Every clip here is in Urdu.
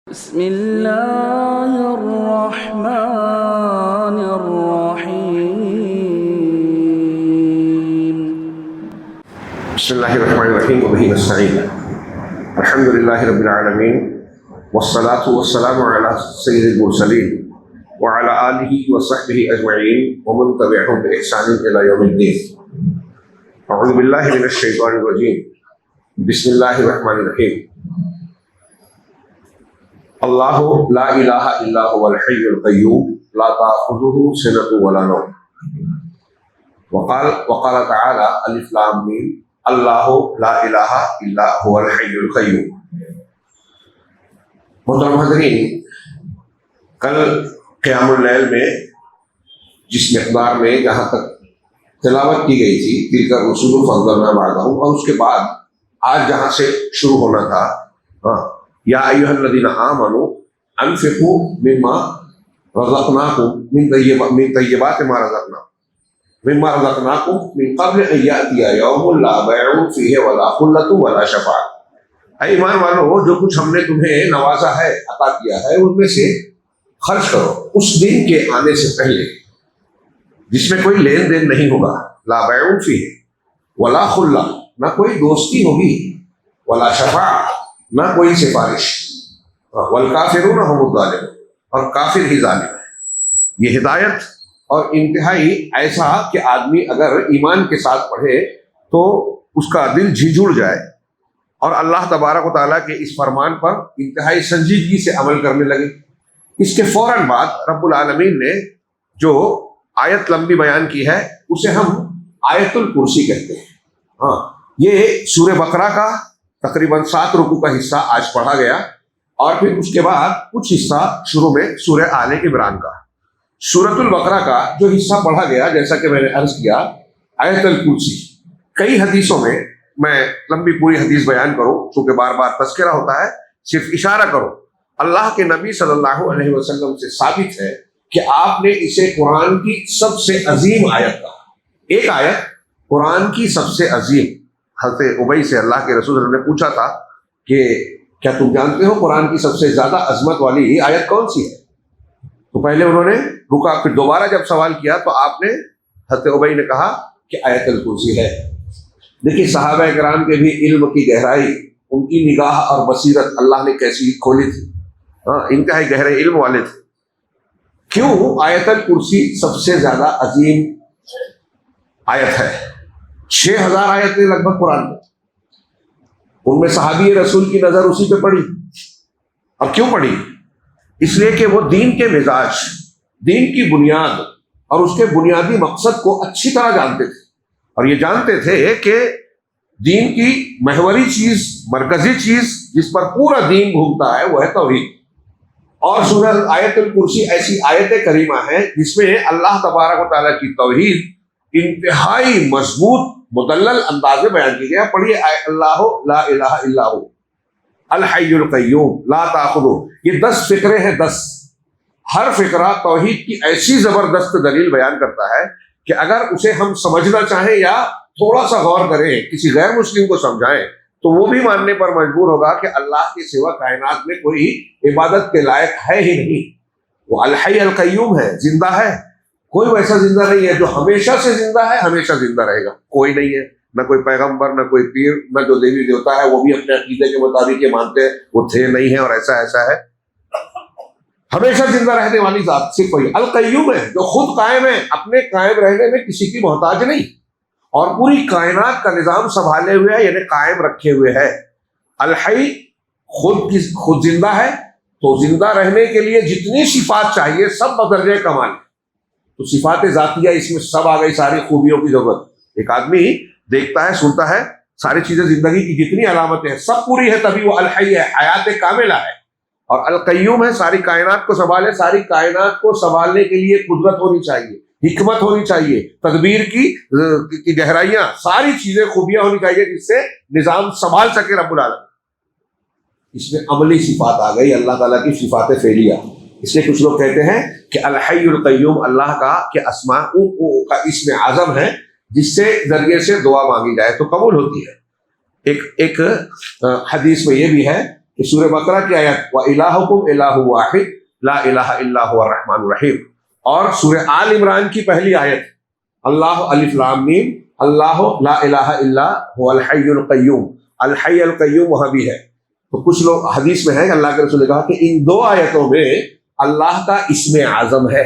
بسم اللہ الرحمن الرحیم بسم اللہ الرحمن الرحیم وبہ نستعین الحمد للہ رب العالمین والصلاة والسلام علی سید المرسلین وعلی آلہ وصحبہ اجمعین ومن تبعہم بإحسان الی یوم الدین اعوذ باللہ من الشیطان الرجیم بسم اللہ الرحمن الرحیم اللہ لا الہ الا هو الحی القیوم لا تأخذہ سنۃ ولا نوم وقال تعالی الف لام میم اللہ لا الہ الا هو الحی القیوم۔ محترم حضرین، کل قیام اللیل میں جس مقدار میں جہاں تک تلاوت کی گئی تھی تلک الرسل فضلنا بعضهم، اور اس کے بعد آج جہاں سے شروع ہونا تھا یا ایھا الذین آمنوا انفقوا مما رزقناکم من طیبات ما رزقناکم من قبل ان یأتی یوم لا بیع فیہ ولا خلۃ ولا شفاعۃ۔ اے ایمان والو، جو کچھ ہم نے تمہیں نوازا ہے، عطا کیا ہے، ان میں سے خرچ کرو اس دن کے آنے سے پہلے جس میں کوئی لین دین نہیں ہوگا، لا بیع فیہ ولا خلۃ، نہ کوئی دوستی ہوگی، ولا شفاعۃ، نہ کوئی سفارش، والکافرون هم الظالمون، اور کافر ہی ظالم ہے۔ یہ ہدایت اور انتہائی ایسا کہ آدمی اگر ایمان کے ساتھ پڑھے تو اس کا دل جھنجھوڑ جائے اور اللہ تبارک و تعالیٰ کے اس فرمان پر انتہائی سنجیدگی سے عمل کرنے لگے۔ اس کے فوراً بعد رب العالمین نے جو آیت لمبی بیان کی ہے اسے ہم آیت الکرسی کہتے ہیں۔ یہ سورہ بقرہ کا تقریباً 7 رکوع کا حصہ آج پڑھا گیا، اور پھر اس کے بعد کچھ حصہ شروع میں سورہ آل عمران کا۔ سورۃ البقرہ کا جو حصہ پڑھا گیا، جیسا کہ میں نے عرض کیا، آیت الکرسی، کئی حدیثوں میں لمبی پوری حدیث بیان کروں چونکہ بار بار تذکرہ ہوتا ہے، صرف اشارہ کرو، اللہ کے نبی صلی اللہ علیہ وسلم سے ثابت ہے کہ آپ نے اسے قرآن کی سب سے عظیم آیت کہا۔ ایک آیت قرآن کی سب سے عظیم۔ حضرت ابی سے اللہ کے رسول نے پوچھا تھا کہ کیا تم جانتے ہو قرآن کی سب سے زیادہ عظمت والی آیت کون سی ہے؟ تو پہلے انہوں نے رکا، پھر دوبارہ جب سوال کیا تو آپ نے حضرت ابی نے کہا کہ آیت الکرسی ہے۔ دیکھیے صحابہ کرام کے بھی علم کی گہرائی، ان کی نگاہ اور بصیرت اللہ نے کیسی کھولی تھی، انتہائی گہرے علم والے تھے۔ کیوں آیت الکرسی سب سے زیادہ عظیم آیت ہے؟ 6000 آیتیں لگ بھگ قرآن میں، ان میں صحابی رسول کی نظر اسی پہ پڑی۔ اور کیوں پڑی؟ اس لیے کہ وہ دین کے مزاج، دین کی بنیاد اور اس کے بنیادی مقصد کو اچھی طرح جانتے تھے، اور یہ جانتے تھے کہ دین کی محوری چیز، مرکزی چیز جس پر پورا دین گھومتا ہے وہ ہے توحید۔ اور سورہ آیت الکرسی ایسی آیت کریمہ ہے جس میں اللہ تبارک و تعالیٰ کی توحید انتہائی مضبوط مدلل انداز میں بیان کی گیا۔ پڑھیے، اللہ لا الہ الا ہو الحی القیوم لا تأخذہ، یہ 10 فقرے ہیں، 10۔ ہر فقرہ توحید کی ایسی زبردست دلیل بیان کرتا ہے کہ اگر اسے ہم سمجھنا چاہیں یا تھوڑا سا غور کریں، کسی غیر مسلم کو سمجھائیں، تو وہ بھی ماننے پر مجبور ہوگا کہ اللہ کے سوا کائنات میں کوئی عبادت کے لائق ہے ہی نہیں۔ وہ الحی القیوم ہے، زندہ ہے، کوئی ویسا زندہ نہیں ہے جو ہمیشہ سے زندہ ہے، ہمیشہ زندہ رہے گا، کوئی نہیں ہے، نہ کوئی پیغمبر، نہ کوئی پیر، نہ جو دیوی دیوتا ہے وہ بھی اپنے عقیدے کے مطابق یہ مانتے ہیں وہ تھے نہیں ہیں اور ایسا ہے۔ ہمیشہ زندہ رہنے والی ذات صرف وہی القیوم ہے جو خود قائم ہے، اپنے قائم رہنے میں کسی کی محتاج نہیں، اور پوری کائنات کا نظام سنبھالے ہوئے ہے، یعنی قائم رکھے ہوئے ہے۔ الحی خود زندہ ہے، تو زندہ رہنے کے لیے جتنی صفات چاہیے سب بدرجہ کمال، تو صفات ذاتیہ اس میں سب آ گئی، ساری خوبیوں کی ضرورت۔ ایک آدمی دیکھتا ہے، سنتا ہے، ساری چیزیں زندگی کی جتنی علامتیں ہیں سب پوری ہے، تبھی وہ الحی ہے، حیات کاملہ ہے۔ اور القیوم ہے، ساری کائنات کو سنبھالے، ساری کائنات کو سنبھالنے کے لیے قدرت ہونی چاہیے، حکمت ہونی چاہیے، تدبیر کی گہرائیاں، ساری چیزیں خوبیاں ہونی چاہیے جس سے نظام سنبھال سکے رب العالمین۔ اس میں عملی صفات آ گئی، اللہ تعالیٰ کی صفات فعلیہ۔ اس لیے کچھ لوگ کہتے ہیں کہ الحی القیوم اللہ کا کہ اسماء کا اسم اعظم ہے، جس سے ذریعے سے دعا مانگی جائے تو قبول ہوتی ہے۔ ایک حدیث میں یہ بھی ہے کہ سورہ بقرہ کی آیت وَإِلَٰهُكُمْ إِلَٰهٌ وَاحِدٌ لَا إِلَٰهَ إِلَّا هُوَ الرَّحْمَنُ الرَّحِيمُ، اور سورہ آل عمران کی پہلی آیت اللہ الف لام میم اللہ لا الہ الا هو الحی القیوم، الحی القیوم وہاں بھی ہے۔ تو کچھ لوگ حدیث میں ہے کہ اللہ کے رسول نے کہا کہ ان دو آیتوں میں اللہ کا اسم اعظم ہے،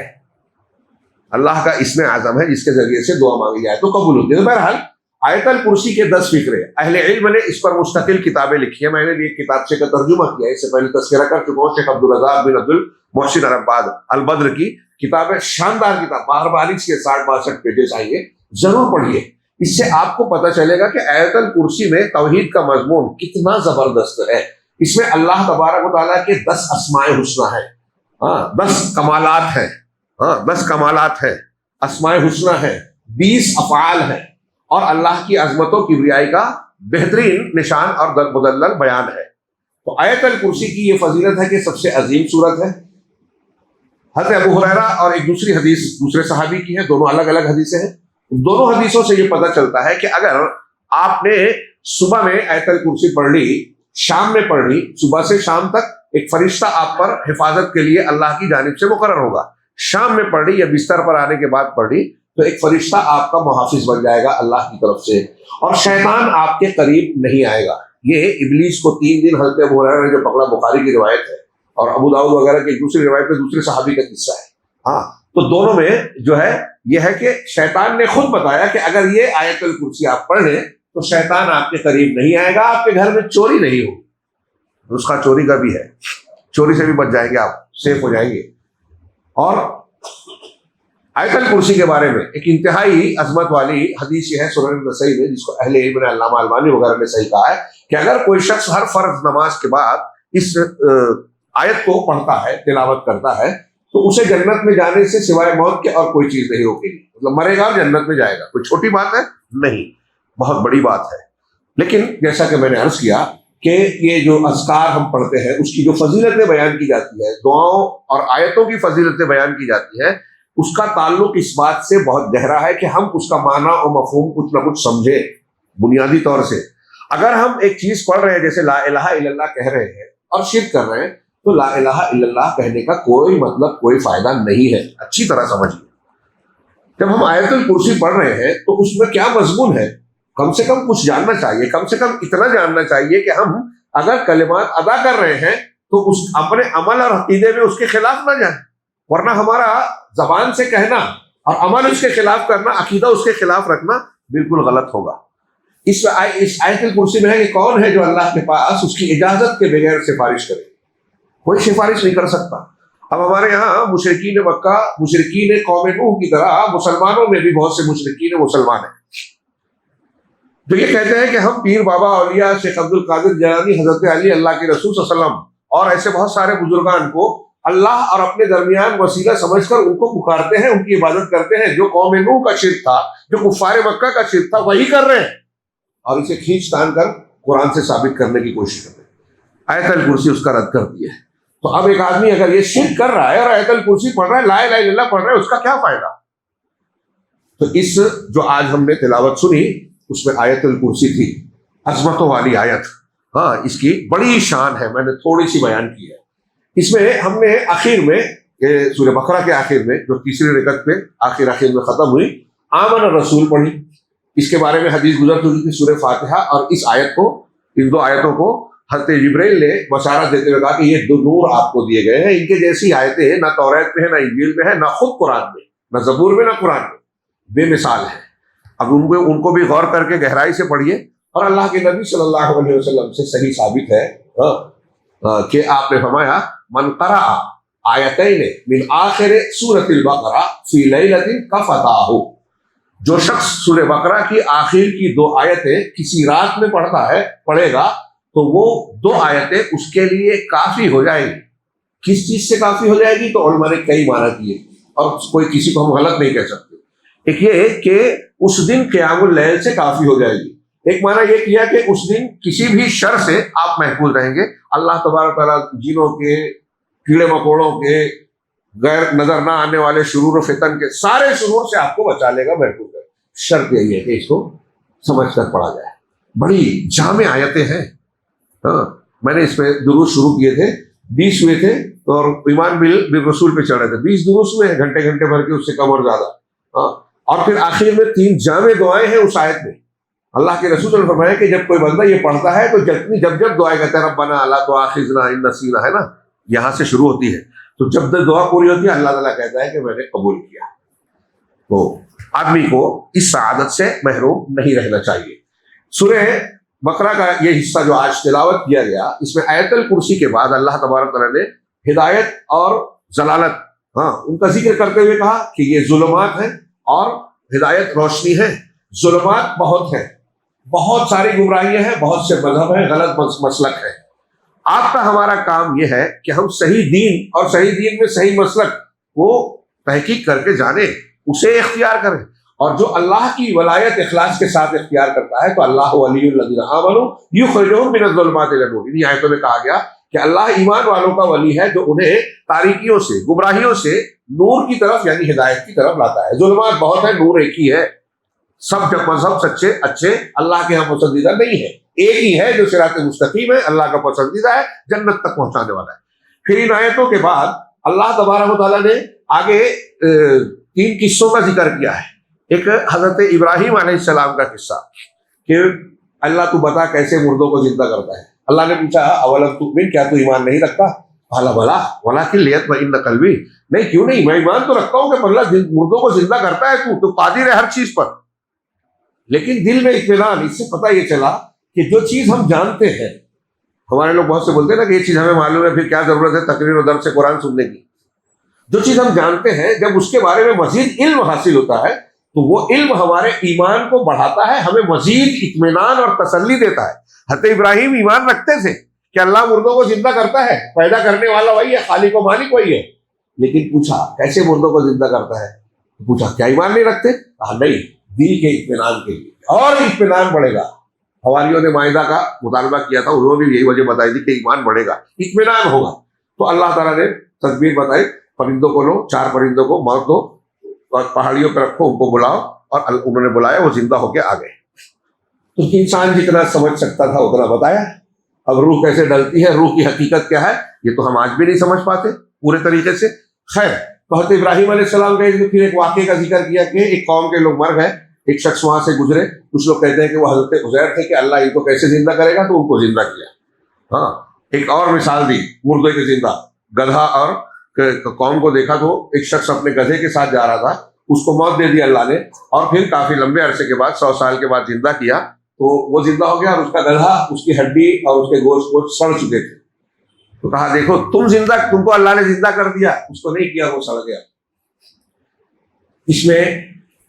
اللہ کا اسم اعظم ہے جس کے ذریعے سے دعا مانگی جائے تو قبول ہوتی ہے۔ تو بہرحال آیت الکرسی کے 10 فقرے، اہل علم نے اس پر مستقل کتابیں لکھی ہیں، میں نے بھی ایک کتاب سے کا ترجمہ کیا ہے، اس سے پہلے تذکرہ کر چکا ہوں، شیخ عبدالرزاق بن عبد المحسن العباد البدر کی کتاب ہے، شاندار کتاب، 12 اس کے 60-62 پیجز آئیں گے، ضرور پڑھیے۔ اس سے آپ کو پتہ چلے گا کہ آیت الکرسی میں توحید کا مضمون کتنا زبردست ہے۔ اس میں اللہ تبارک و تعالیٰ کے 10 اسماء حسنہ ہیں، 10 کمالات ہیں، 10 کمالات ہیں، اسماء حسنہ ہیں، 20 افعال ہیں، اور اللہ کی عظمت و کبریائی کا بہترین نشان اور مدلل بیان ہے۔ تو آیت الکرسی کی یہ فضیلت ہے کہ سب سے عظیم سورت ہے۔ حضرت ابو ہریرہ اور ایک دوسری حدیث دوسرے صحابی کی ہے، دونوں الگ الگ حدیثیں ہیں۔ دونوں حدیثوں سے یہ پتہ چلتا ہے کہ اگر آپ نے صبح میں آیت الکرسی پڑھ لی، شام میں پڑھ لی، صبح سے شام تک ایک فرشتہ آپ پر حفاظت کے لیے اللہ کی جانب سے مقرر ہوگا۔ شام میں پڑھ لی یا بستر پر آنے کے بعد پڑھ لی تو ایک فرشتہ آپ کا محافظ بن جائے گا اللہ کی طرف سے، اور شیطان آپ کے قریب نہیں آئے گا۔ یہ ابلیس کو 3 دن حضرت ابو ہریرہ نے جو پکڑا، بخاری کی روایت ہے، اور ابو داؤد وغیرہ کی دوسری روایت میں دوسرے صحابی کا قصہ ہے۔ تو دونوں میں جو ہے یہ ہے کہ شیطان نے خود بتایا کہ اگر یہ آیت الکرسی آپ پڑھ لیں تو شیطان آپ کے قریب نہیں آئے گا، آپ کے گھر میں چوری نہیں ہوگی۔ نسخہ چوری کا بھی ہے، چوری سے بھی بچ جائیں گے، آپ سیف ہو جائیں گے۔ اور آیت الکرسی کے بارے میں ایک انتہائی عظمت والی حدیث یہ ہے سنن نسائی میں، جس کو اہل علم نے علامہ البانی وغیرہ نے صحیح کہا ہے کہ اگر کوئی شخص ہر فرض نماز کے بعد اس آیت کو پڑھتا ہے، تلاوت کرتا ہے، تو اسے جنت میں جانے سے سوائے موت کے اور کوئی چیز نہیں روکے گی۔ مطلب مرے گا اور جنت میں جائے گا، کوئی چھوٹی بات ہے نہیں، بہت بڑی بات ہے۔ لیکن جیسا کہ میں نے عرض کیا کہ یہ جو اذکار ہم پڑھتے ہیں اس کی جو فضیلتیں بیان کی جاتی ہے، دعاؤں اور آیتوں کی فضیلتیں بیان کی جاتی ہے، اس کا تعلق اس بات سے بہت گہرا ہے کہ ہم اس کا معنی اور مفہوم کچھ نہ کچھ سمجھیں بنیادی طور سے۔ اگر ہم ایک چیز پڑھ رہے ہیں جیسے لا الہ الا اللہ کہہ رہے ہیں اور شرک کر رہے ہیں، تو لا الہ الا اللہ کہنے کا کوئی مطلب، کوئی فائدہ نہیں ہے۔ اچھی طرح سمجھیے، جب ہم آیت الکرسی پڑھ رہے ہیں تو اس میں کیا مضمون ہے، کم سے کم کچھ جاننا چاہیے، کم سے کم اتنا جاننا چاہیے کہ ہم اگر کلمات ادا کر رہے ہیں تو اس اپنے عمل اور عقیدے میں اس کے خلاف نہ جائیں، ورنہ ہمارا زبان سے کہنا اور عمل اس کے خلاف کرنا، عقیدہ اس کے خلاف رکھنا بالکل غلط ہوگا۔ اس آیت الکرسی میں ہے کہ کون ہے جو اللہ کے پاس اس کی اجازت کے بغیر سفارش کرے، کوئی سفارش نہیں کر سکتا۔ اب ہمارے یہاں مشرکین مکہ، مشرکین قوم نوح کی طرح مسلمانوں میں بھی بہت سے مشرکین مسلمان ہیں جو یہ کہتے ہیں کہ ہم پیر بابا اولیاء، شیخ عبد القادر جیلانی، حضرت علی، اللہ کے رسول صلی اللہ علیہ وسلم اور ایسے بہت سارے بزرگان کو اللہ اور اپنے درمیان وسیلہ سمجھ کر ان کو پکارتے ہیں، ان کی عبادت کرتے ہیں۔ جو قوم نوح کا شرک تھا، جو کفار مکہ کا شرک تھا، وہی کر رہے ہیں، اور اسے کھینچ تان کر قرآن سے ثابت کرنے کی کوشش کر رہے ہیں۔ آیت الکرسی اس کا رد کرتی ہے۔ تو اب ایک آدمی اگر یہ شرک کر رہا ہے اور آیت الکرسی پڑھ رہا ہے، لا الہ الا اللہ پڑھ رہا ہے، اس کا کیا فائدہ؟ تو اس جو آج ہم نے تلاوت سنی اس میں آیت الکرسی تھی، عظمتوں والی آیت۔ اس کی بڑی شان ہے، میں نے تھوڑی سی بیان کی ہے۔ اس میں ہم نے آخر میں سورہ بقرہ کے آخر میں جو تیسری رکعت پہ آخر میں ختم ہوئی، آمن الرسول پڑھی، اس کے بارے میں حدیث گزر چکی تھی، سورہ فاتحہ، اور اس آیت کو، ان 2 آیتوں کو حضرت جبرائیل نے بشارت دیتے ہوئے کہا کہ یہ 2 نور آپ کو دیے گئے ہیں، ان کے جیسی آیتیں نہ توریت میں ہے، نہ انجیل میں ہے، نہ خود قرآن میں، نہ زبور میں، نہ قرآن میں، بے مثال ہے۔ اب ان کو بھی غور کر کے گہرائی سے پڑھیے، اور اللہ کے نبی صلی اللہ علیہ وسلم سے صحیح ثابت ہے کہ آپ نے فرمایا من قرأ آیتین من آخر سورۃ البقرہ فی لیلۃ کفتاہ، جو شخص سورہ بقرہ کی آخر کی 2 آیتیں کسی رات میں پڑھے گا تو وہ 2 آیتیں اس کے لیے کافی ہو جائیں گی۔ کس چیز سے کافی ہو جائے گی؟ تو علماء نے کئی معنی کیے، اور کوئی کسی کو ہم غلط نہیں کہہ سکتے۔ ایک یہ کہ اس دن قیام اللیل سے کافی ہو جائے گی، ایک معنی یہ کیا کہ اس دن کسی بھی شر سے آپ محفوظ رہیں گے، اللہ تبارک تعالیٰ جنوں کے، کیڑے مکوڑوں کے، غیر نظر نہ آنے والے شرور و فتن کے، سارے شرور سے آپ کو بچا لے گا، محفوظ ہے۔ شرط یہی ہے کہ اس کو سمجھ کر پڑھا جائے۔ بڑی جامع آیتیں ہیں، میں نے اس پہ دروس شروع کیے تھے، 20 ہوئے تھے اور ایمان بالرسول پہ چڑھ رہے تھے، 20 دروس ہوئے ہیں، گھنٹے گھنٹے بھر کے، اس سے کم اور زیادہ. ہاں، اور پھر آخر میں 3 جامع دعائیں ہیں اس آیت میں. اللہ کے رسول نے فرمایا کہ جب کوئی بندہ یہ پڑھتا ہے تو جب دعائیں کہتا ہے ربنا لا تؤاخذنا ان نسینا، ہے نا، یہاں سے شروع ہوتی ہے، تو جب دعا پوری ہوتی ہے اللہ تعالیٰ کہتا ہے کہ میں نے قبول کیا. تو آدمی کو اس سعادت سے محروم نہیں رہنا چاہیے. سورہ بقرہ کا یہ حصہ جو آج تلاوت کیا گیا، اس میں آیت الکرسی کے بعد اللہ تبارک تعالیٰ نے ہدایت اور ضلالت، ان کا ذکر کرتے ہوئے کہا کہ یہ ظلمات ہیں اور ہدایت روشنی ہے. ظلمات بہت ہیں، بہت ساری گمراہیاں ہیں، بہت سے مذہب ہیں، غلط مسلک ہے. آپ کا ہمارا کام یہ ہے کہ ہم صحیح دین اور صحیح دین میں صحیح مسلک کو تحقیق کر کے جانیں، اسے اختیار کریں. اور جو اللہ کی ولایت اخلاص کے ساتھ اختیار کرتا ہے تو اللہ ولی الذین آمنوا یخرجہم من الظلمات الی النور. ان آیتوں میں کہا گیا کہ اللہ ایمان والوں کا ولی ہے جو انہیں تاریکیوں سے، گمراہیوں سے نور کی طرف یعنی ہدایت کی طرف لاتا ہے. ظلمات بہت ہے، نور ایک ہی ہے. سب مذہب سچے اچھے اللہ کے ہاں پسندیدہ نہیں ہے، ایک ہی ہے جو صراط مستقیم ہے، اللہ کا پسندیدہ ہے، جنت تک پہنچانے والا ہے. پھر ان آیتوں کے بعد اللہ تبارک و تعالیٰ نے آگے 3 قصوں کا ذکر کیا ہے. ایک حضرت ابراہیم علیہ السلام کا قصہ کہ اللہ تو بتا کیسے مردوں کو زندہ کرتا ہے. اللہ نے پوچھا اولم تؤمن، کیا تو ایمان نہیں رکھتا؟ بھلا بھلا ولکن لیطمئن قلبی، نہیں کیوں نہیں، میں ایمان تو رکھتا ہوں کہ اللہ مردوں کو زندہ کرتا ہے، تو قادر ہے ہر چیز پر، لیکن دل میں اطمینان. اس سے پتہ یہ چلا کہ جو چیز ہم جانتے ہیں، ہمارے لوگ بہت سے بولتے ہیں نا کہ یہ چیز ہمیں معلوم ہے، پھر کیا ضرورت ہے تقریر و درس سے قرآن سننے کی. جو چیز ہم جانتے ہیں جب اس کے بارے میں مزید علم حاصل ہوتا ہے تو وہ علم ہمارے ایمان کو بڑھاتا ہے، ہمیں مزید اطمینان اور تسلی دیتا ہے. حضرت ابراہیم ایمان رکھتے تھے کہ اللہ مردوں کو زندہ کرتا ہے، پیدا کرنے والا وہی ہے، خالق و مالک وہی ہے، لیکن پوچھا کیسے مردوں کو زندہ کرتا ہے؟ پوچھا کیا ایمان نہیں رکھتے؟ نہیں، دل کے اطمینان کے لیے، اور اطمینان بڑھے گا. حواریوں نے مائدہ کا مطالبہ کیا تھا، انہوں نے بھی یہی وجہ بتائی تھی کہ ایمان بڑھے گا، اطمینان ہوگا. تو اللہ تعالیٰ نے تدبیر بتائی، پرندوں کو لو، 4 پرندوں کو موت دو اور پہاڑیوں پہ رکھو، ان کو بلاؤ، اور انہوں نے بلایا، وہ زندہ ہو کے آ گئے. تو انسان جتنا سمجھ سکتا تھا اتنا بتایا. اب روح کیسے ڈلتی ہے، روح کی حقیقت کیا ہے، یہ تو ہم آج بھی نہیں سمجھ پاتے پورے طریقے سے. خیر، تو حضرت ابراہیم علیہ السلام کا پھر ایک واقعے کا ذکر کیا کہ ایک قوم کے لوگ مر گئے، ایک شخص وہاں سے گزرے، کچھ لوگ کہتے ہیں کہ وہ حضرت عزیر تھے کہ اللہ ان کو کیسے زندہ کرے گا، تو ان کو زندہ کیا. ایک اور مثال دی مردے کے زندہ. گدھا اور قوم کو دیکھا تو ایک شخص اپنے گدھے کے ساتھ جا رہا تھا، اس کو موت دے دی اللہ نے، اور پھر کافی لمبے عرصے کے بعد 100 سال کے بعد زندہ کیا، تو وہ زندہ ہو گیا، اور اس کا گدھا، اس کی ہڈی اور اس کے گوشت سڑ چکے تھے. تو کہا دیکھو تم کو اللہ نے زندہ کر دیا، اس کو نہیں کیا، وہ سڑ گیا. اس میں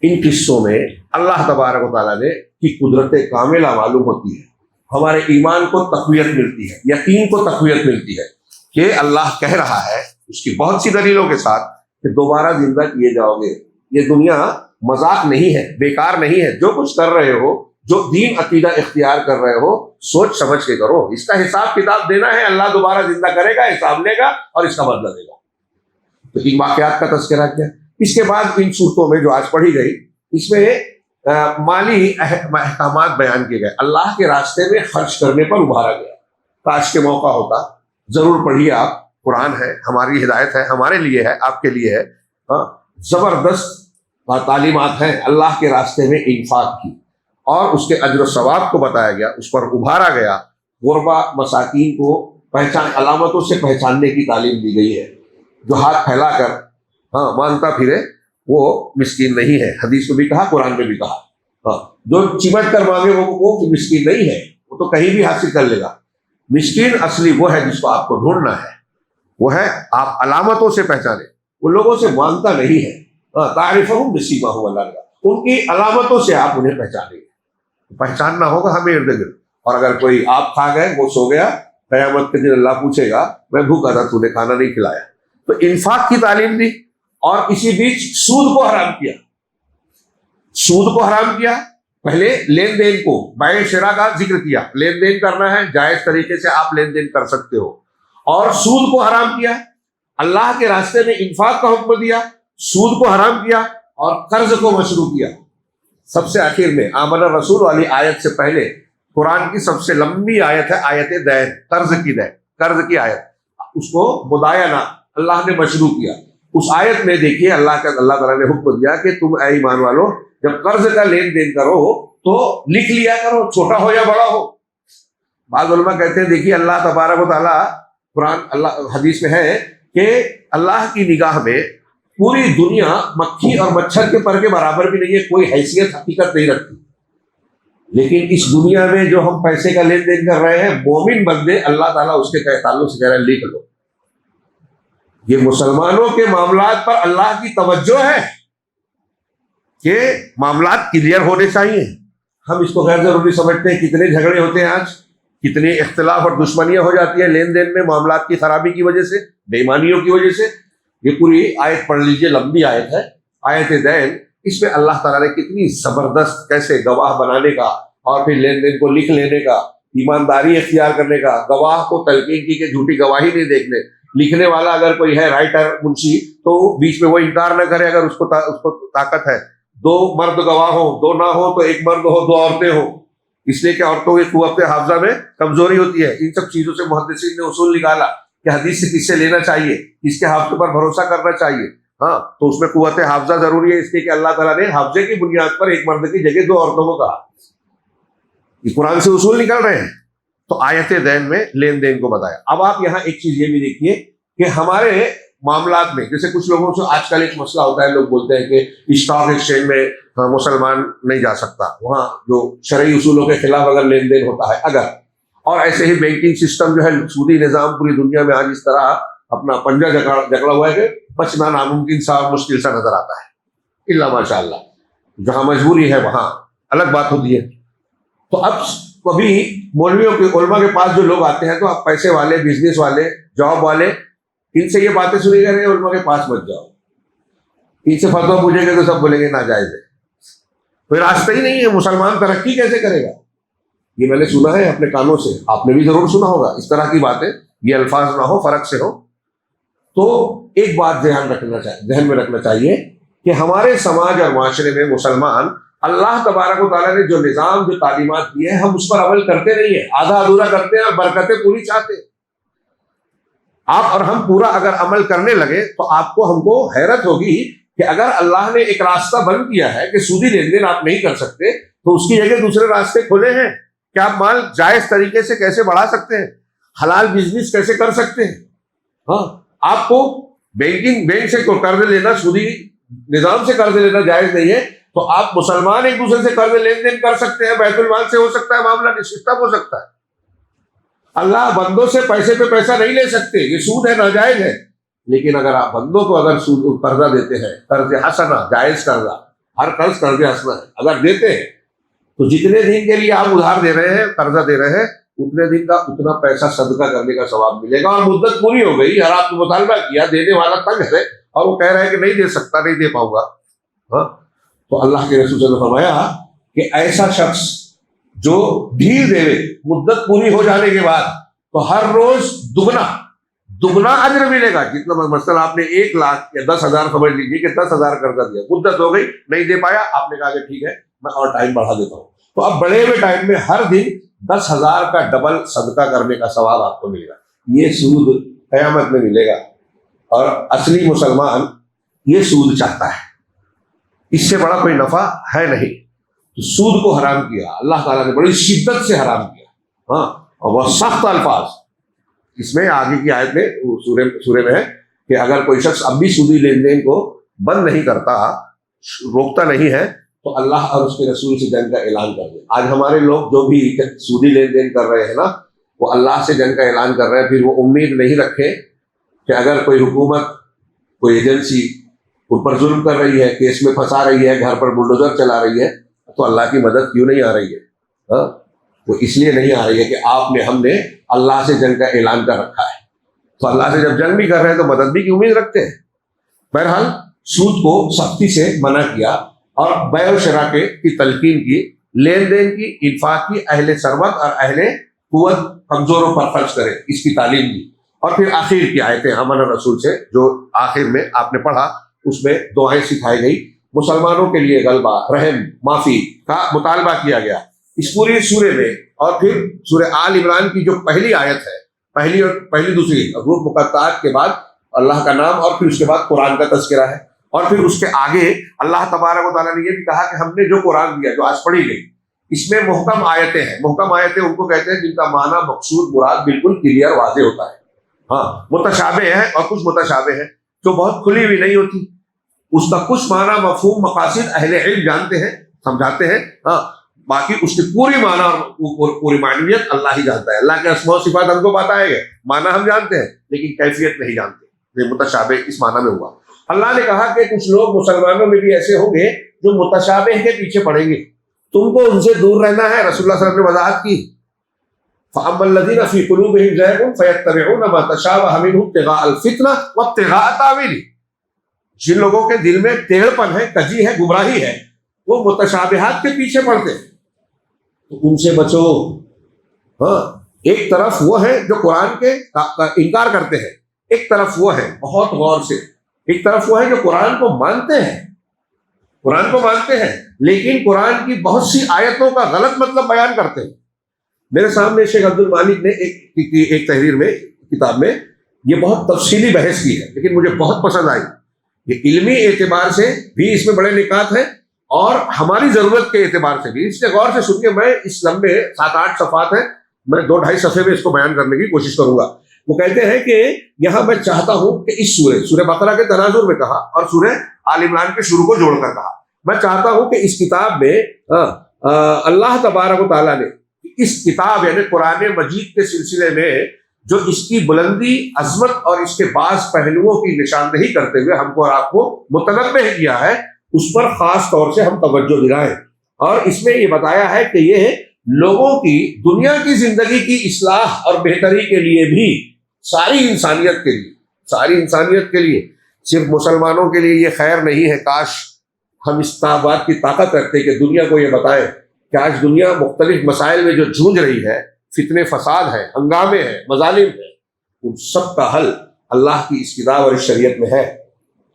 ان قصوں میں اللہ تبارک و تعالیٰ نے کی قدرت کاملہ معلوم ہوتی ہے، ہمارے ایمان کو تقویت ملتی ہے، یقین کو تقویت ملتی ہے کہ اللہ کہہ رہا ہے اس کی بہت سی دلیلوں کے ساتھ کہ دوبارہ زندہ کیے جاؤ گے. یہ دنیا مذاق نہیں ہے، بیکار نہیں ہے. جو کچھ کر رہے ہو، جو دین عقیدہ اختیار کر رہے ہو، سوچ سمجھ کے کرو. اس کا حساب کتاب دینا ہے، اللہ دوبارہ زندہ کرے گا، حساب لے گا اور اس کا بدلہ دے گا. تو ان واقعات کا تذکرہ کیا. اس کے بعد ان صورتوں میں جو آج پڑھی گئی، اس میں مالی احکامات بیان کیے گئے، اللہ کے راستے میں خرچ کرنے پر ابھارا گیا. کاش کے موقع ہوتا، ضرور پڑھیے آپ. قرآن ہے، ہماری ہدایت ہے، ہمارے لیے ہے، آپ کے لیے ہے. زبردست تعلیمات ہیں اللہ کے راستے میں انفاق کی، اور اس کے اجر و ثواب کو بتایا گیا، اس پر ابھارا گیا. غربا مساکین کو علامتوں سے پہچاننے کی تعلیم دی گئی ہے. جو ہاتھ پھیلا کر مانگتا پھرے وہ مسکین نہیں ہے. حدیث میں بھی کہا، قرآن میں بھی کہا. جو چمٹ کر مانگے وہ مسکین نہیں ہے، وہ تو کہیں بھی حاصل کر لے گا. مسکین اصلی وہ ہے جس کو آپ کو ڈھونڈنا ہے، وہ ہے آپ علامتوں سے پہچانے. وہ لوگوں سے مانگتا نہیں ہے. تعریفہم بسیماہم، اللہ کا ان کی علامتوں سے آپ انہیں پہچانیں گے. پہچاننا ہوگا ہمیں ارد گرد. اور اگر کوئی آپ کھا گئے، وہ سو گیا، قیامت کے دن اللہ پوچھے گا میں بھوکا تھا، تو نے کھانا نہیں کھلایا. تو انفاق کی تعلیم دی، اور اسی بیچ سود کو حرام کیا. سود کو حرام کیا. پہلے لین دین کو، بائع شرا کا ذکر کیا. لین دین کرنا ہے، جائز طریقے سے آپ لین دین کر سکتے ہو. اور سود کو حرام کیا. اللہ کے راستے میں انفاق کا حکم دیا، سود کو حرام کیا، اور قرض کو مشروع کیا. سب سے آخر میں آمن الرسول والی آیت سے پہلے قرآن کی سب سے لمبی آیت ہے آیت دین، قرض کی آیت، اس کو مدائنہ اللہ نے مشروع کیا۔ اس آیت میں دیکھیے اللہ تعالیٰ نے حکم دیا کہ تم اے ایمان والو جب قرض کا لین دین کرو تو لکھ لیا کرو، چھوٹا ہو یا بڑا ہو۔ بعض علماء کہتے ہیں دیکھیے اللہ تبارک و تعالیٰ اللہ حدیث میں ہے کہ اللہ کی نگاہ میں پوری دنیا مکھی اور مچھر کے پر کے برابر بھی نہیں ہے، کوئی حیثیت حقیقت نہیں رکھتی، لیکن اس دنیا میں جو ہم پیسے کا لین دین کر رہے ہیں مومن بندے اللہ تعالیٰ اس کے تعلق سے کہہ رہے ہیں لکھ لو۔ یہ مسلمانوں کے معاملات پر اللہ کی توجہ ہے کہ معاملات کلیئر ہونے چاہیے۔ ہم اس کو غیر ضروری سمجھتے ہیں، کتنے جھگڑے ہوتے ہیں آج، کتنے اختلاف اور دشمنیاں ہو جاتی ہیں لین دین میں معاملات کی خرابی کی وجہ سے، بے ایمانیوں کی وجہ سے۔ یہ پوری آیت پڑھ لیجئے، لمبی آیت ہے آیت دین، اس میں اللہ تعالیٰ نے کتنی زبردست کیسے گواہ بنانے کا اور پھر لین دین کو لکھ لینے کا، ایمانداری اختیار کرنے کا، گواہ کو تلقین کی کہ جھوٹی گواہی نہیں دیکھنے، لکھنے والا اگر کوئی ہے رائٹر منشی تو بیچ میں وہ انکار نہ کرے اگر اس کو طاقت ہے، 2 مرد گواہ ہو، 2 نہ ہو تو 1 مرد ہو، 2 عورتیں ہوں، اس لیے کہ عورتوں کی قوت حافظہ میں کمزوری ہوتی ہے۔ ان سب چیزوں سے محدثین نے اصول نکالا کہ حدیث سے کس سے لینا چاہیے، کس کے حافظے پر بھروسہ کرنا چاہیے، ہاں تو اس میں قوت حافظہ ضروری ہے، اس لیے کہ اللہ تعالیٰ نے حافظے کی بنیاد پر 1 مرد کی جگہ 2 عورتوں کو کہا۔ یہ قرآن سے اصول نکل رہے ہیں، تو آیت دین میں لین دین کو بتایا۔ اب آپ یہاں ایک چیز یہ بھی دیکھیے کہ ہمارے معاملات میں جیسے کچھ لوگوں سے آج کل ایک مسئلہ ہوتا ہے، لوگ بولتے ہیں کہ اسٹاک ایکسچینج میں مسلمان نہیں جا سکتا، وہاں جو شرعی اصولوں کے خلاف اگر لین دین ہوتا ہے اگر، اور ایسے ہی بینکنگ سسٹم جو ہے سودی نظام پوری دنیا میں آج اس طرح اپنا پنجہ جکڑا ہوا ہے کہ بچنا ناممکن سا مشکل سا نظر آتا ہے، الا ماشاء اللہ جہاں مجبوری ہے وہاں الگ بات ہوتی ہے۔ تو اب کبھی مولویوں کے علماء کے پاس جو لوگ آتے ہیں تو اب پیسے والے، بزنس والے، جاب والے، ان سے یہ باتیں سنی جا رہی ہیں علماء کے پاس مت جاؤ، ان سے فتویٰ پوچھیں گے تو سب بولیں گے ناجائز ہے، کوئی راستہ ہی نہیں ہے، مسلمان ترقی کیسے کرے گا؟ یہ میں نے سنا ہے اپنے کانوں سے، آپ نے بھی ضرور سنا ہوگا اس طرح کی باتیں، یہ الفاظ نہ ہو فرق سے ہو۔ تو ایک بات ذہن میں رکھنا چاہیے کہ ہمارے سماج اور معاشرے میں مسلمان اللہ تبارک و تعالیٰ نے جو نظام، جو تعلیمات دیے ہیں ہم اس پر عمل کرتے نہیں ہیں، آدھا ادھورا کرتے ہیں اور برکتیں پوری چاہتے ہیں۔ آپ اور ہم پورا اگر عمل کرنے لگے تو آپ کو ہم کو حیرت ہوگی کہ اگر اللہ نے ایک راستہ بند کیا ہے کہ سودی لین دین آپ نہیں کر سکتے تو اس کی جگہ دوسرے راستے کھولے ہیں کہ آپ مال جائز طریقے سے کیسے بڑھا سکتے ہیں، حلال بزنس کیسے کر سکتے ہیں۔ ہاں آپ کو بینک سے قرض لینا، سودی نظام سے قرض لینا جائز نہیں ہے، تو آپ مسلمان ایک دوسرے سے قرض لین دین کر سکتے ہیں، بیت المال سے ہو سکتا ہے، معاملہ سسٹم ہو سکتا ہے۔ اللہ بندوں سے پیسے پہ پیسہ نہیں لے سکتے، یہ سود ہے، ناجائز ہے، لیکن اگر آپ بندوں کو اگر قرضہ دیتے ہیں، قرض حسنہ، جائز قرضہ، ہر قرض حسنہ ہے، اگر دیتے ہیں تو جتنے دن کے لیے آپ ادھار دے رہے ہیں، قرضہ دے رہے ہیں، اتنے دن کا اتنا پیسہ صدقہ کرنے کا ثواب ملے گا، اور مدت پوری ہو گئی اور آپ نے مطالبہ کیا، دینے والا تنگ ہے اور وہ کہہ رہا ہے کہ نہیں دے سکتا، نہیں دے پاؤں گا، ہاں تو اللہ کے رسول صلی اللہ علیہ وسلم نے فرمایا کہ ایسا شخص جو ڈھیل دے مدت پوری ہو جانے کے بعد تو ہر روز دگنا اجر ملے گا، جتنا مثلا آپ نے 1 لاکھ یا 10,000 سمجھ لیجیے کہ 10,000 قرضہ دیا، مدت ہو گئی نہیں دے پایا، آپ نے کہا کہ ٹھیک ہے میں اور ٹائم بڑھا دیتا ہوں، تو اب بڑے ہوئے ٹائم میں ہر دن 10,000 کا ڈبل صدقہ کرنے کا ثواب آپ کو ملے گا۔ یہ سود قیامت میں ملے گا، اور اصلی مسلمان یہ سود چاہتا ہے، اس سے بڑا کوئی نفع ہے نہیں، تو سود کو حرام کیا اللہ تعالیٰ نے، بڑی شدت سے حرام کیا، ہاں اور وہ سخت الفاظ اس میں آگے کی آیت میں سورے میں ہے کہ اگر کوئی شخص اب بھی سودی لین دین کو بند نہیں کرتا، روکتا نہیں ہے، تو اللہ اور اس کے رسول سے جنگ کا اعلان کر دے۔ آج ہمارے لوگ جو بھی سودی لین دین کر رہے ہیں نا، وہ اللہ سے جنگ کا اعلان کر رہے ہیں، پھر وہ امید نہیں رکھے کہ اگر کوئی حکومت، کوئی ایجنسی ان پر ظلم کر رہی ہے، کیس میں پھنسا رہی ہے، گھر پر بلڈوزر چلا رہی ہے، تو اللہ کی مدد کیوں نہیں آ رہی ہے؟ ہاں وہ اس لیے نہیں آ رہی ہے کہ ہم نے اللہ سے جنگ کا اعلان کر رکھا ہے، تو اللہ سے جب جنگ بھی کر رہے ہیں تو مدد بھی کی امید رکھتے ہیں۔ بہرحال سود کو سختی سے منع کیا اور بیع و شراء کی تلقین کی، لین دین کی، انفاق کی، اہل ثروت اور اہل قوت کمزوروں پر خرچ کرے، اس کی تعلیم دی۔ اور پھر آخر کی آیتیں امن الرسول سے جو آخر میں آپ نے پڑھا، اس میں دعائیں سکھائی گئی، مسلمانوں کے لیے غلبہ، رحم، معافی کا مطالبہ کیا گیا۔ اس پوری سورے میں اور پھر سورہ آل عمران کی جو پہلی آیت ہے، پہلی دوسری حروف مقطعات کے بعد اللہ کا نام، اور پھر اس کے بعد قرآن کا تذکرہ ہے، اور پھر اس کے آگے اللہ تبارک و تعالیٰ نے یہ بھی کہا کہ ہم نے جو قرآن دیا، جو آج پڑھی گئی، اس میں محکم آیتیں ہیں۔ محکم آیتیں ان کو کہتے ہیں جن کا معنی، مقصود، مراد بالکل کلیئر، واضح ہوتا ہے۔ ہاں، متشابہ ہیں اور کچھ متشابہ ہیں جو بہت کھلی ہوئی نہیں ہوتی، اس کا کچھ معنی، مفہوم، مقاصد اہل علم جانتے ہیں، سمجھاتے ہیں، ہاں، باقی اس کی پوری معنی اور پوری معنویت اللہ ہی جانتا ہے۔ اللہ کے اسماء و صفات ہم کو بتائے گئے، معنی ہم جانتے ہیں لیکن کیفیت نہیں جانتے، یہ متشابہ اس معنی میں ہوا۔ اللہ نے کہا کہ کچھ لوگ مسلمانوں میں بھی ایسے ہوں گے جو متشابہ کے پیچھے پڑیں گے، تم کو ان سے دور رہنا ہے۔ رسول اللہ صلی اللہ علیہ وسلم نے وضاحت کی، فَأَمَّا الَّذِينَ فِي قُلُوبِهِمْ زَيْغٌ فَيَتَّبِعُونَ مَا تَشَابَهَ مِنْهُ ابْتِغَاءَ الْفِتْنَةِ وَابْتِغَاءَ تَأْوِيلِهِ، جن لوگوں کے دل میں ٹیڑھپن ہے، کجی ہے، گمراہی ہے، وہ متشابہات کے پیچھے پڑتے ہیں، تو ان سے بچو۔ ہاں، ایک طرف وہ ہیں جو قرآن کے انکار کرتے ہیں، ایک طرف وہ ہیں، بہت غور سے، ایک طرف وہ ہیں جو قرآن کو مانتے ہیں، قرآن کو مانتے ہیں لیکن قرآن کی بہت سی آیتوں کا غلط مطلب بیان کرتے ہیں۔ میرے سامنے شیخ عبد المالک نے ایک تحریر میں، کتاب میں، یہ بہت تفصیلی بحث کی ہے لیکن مجھے بہت پسند آئی۔ یہ علمی اعتبار سے بھی اس میں بڑے نکات ہیں اور ہماری ضرورت کے اعتبار سے بھی، اس لیے غور سے سنیے۔ میں اس لمبے 7-8 صفحات ہیں، میں 2-2.5 صفحے میں اس کو بیان کرنے کی کوشش کروں گا۔ وہ کہتے ہیں کہ یہاں میں چاہتا ہوں کہ اس سورہ بقرہ کے تناظر میں کہا اور سورہ آل عمران کے شروع کو جوڑ کر کہا، میں چاہتا ہوں کہ اس کتاب میں اللہ تبارک و تعالیٰ نے اس کتاب یعنی قرآن مجید کے سلسلے میں جو اس کی بلندی، عظمت اور اس کے بعض پہلوؤں کی نشاندہی کرتے ہوئے ہم کو اور آپ کو متنبہ کیا ہے، اس پر خاص طور سے ہم توجہ دلائیں۔ اور اس میں یہ بتایا ہے کہ یہ لوگوں کی دنیا کی زندگی کی اصلاح اور بہتری کے لیے بھی، ساری انسانیت کے لیے، صرف مسلمانوں کے لیے یہ خیر نہیں ہے۔ کاش ہم اس بات کی طاقت رکھتے کہ دنیا کو یہ بتائیں کہ آج دنیا مختلف مسائل میں جو جھونج رہی ہے، فتنے، فساد ہیں، ہنگامے ہیں، مظالم ہیں، ان سب کا حل اللہ کی اس کتاب اور اس شریعت میں ہے،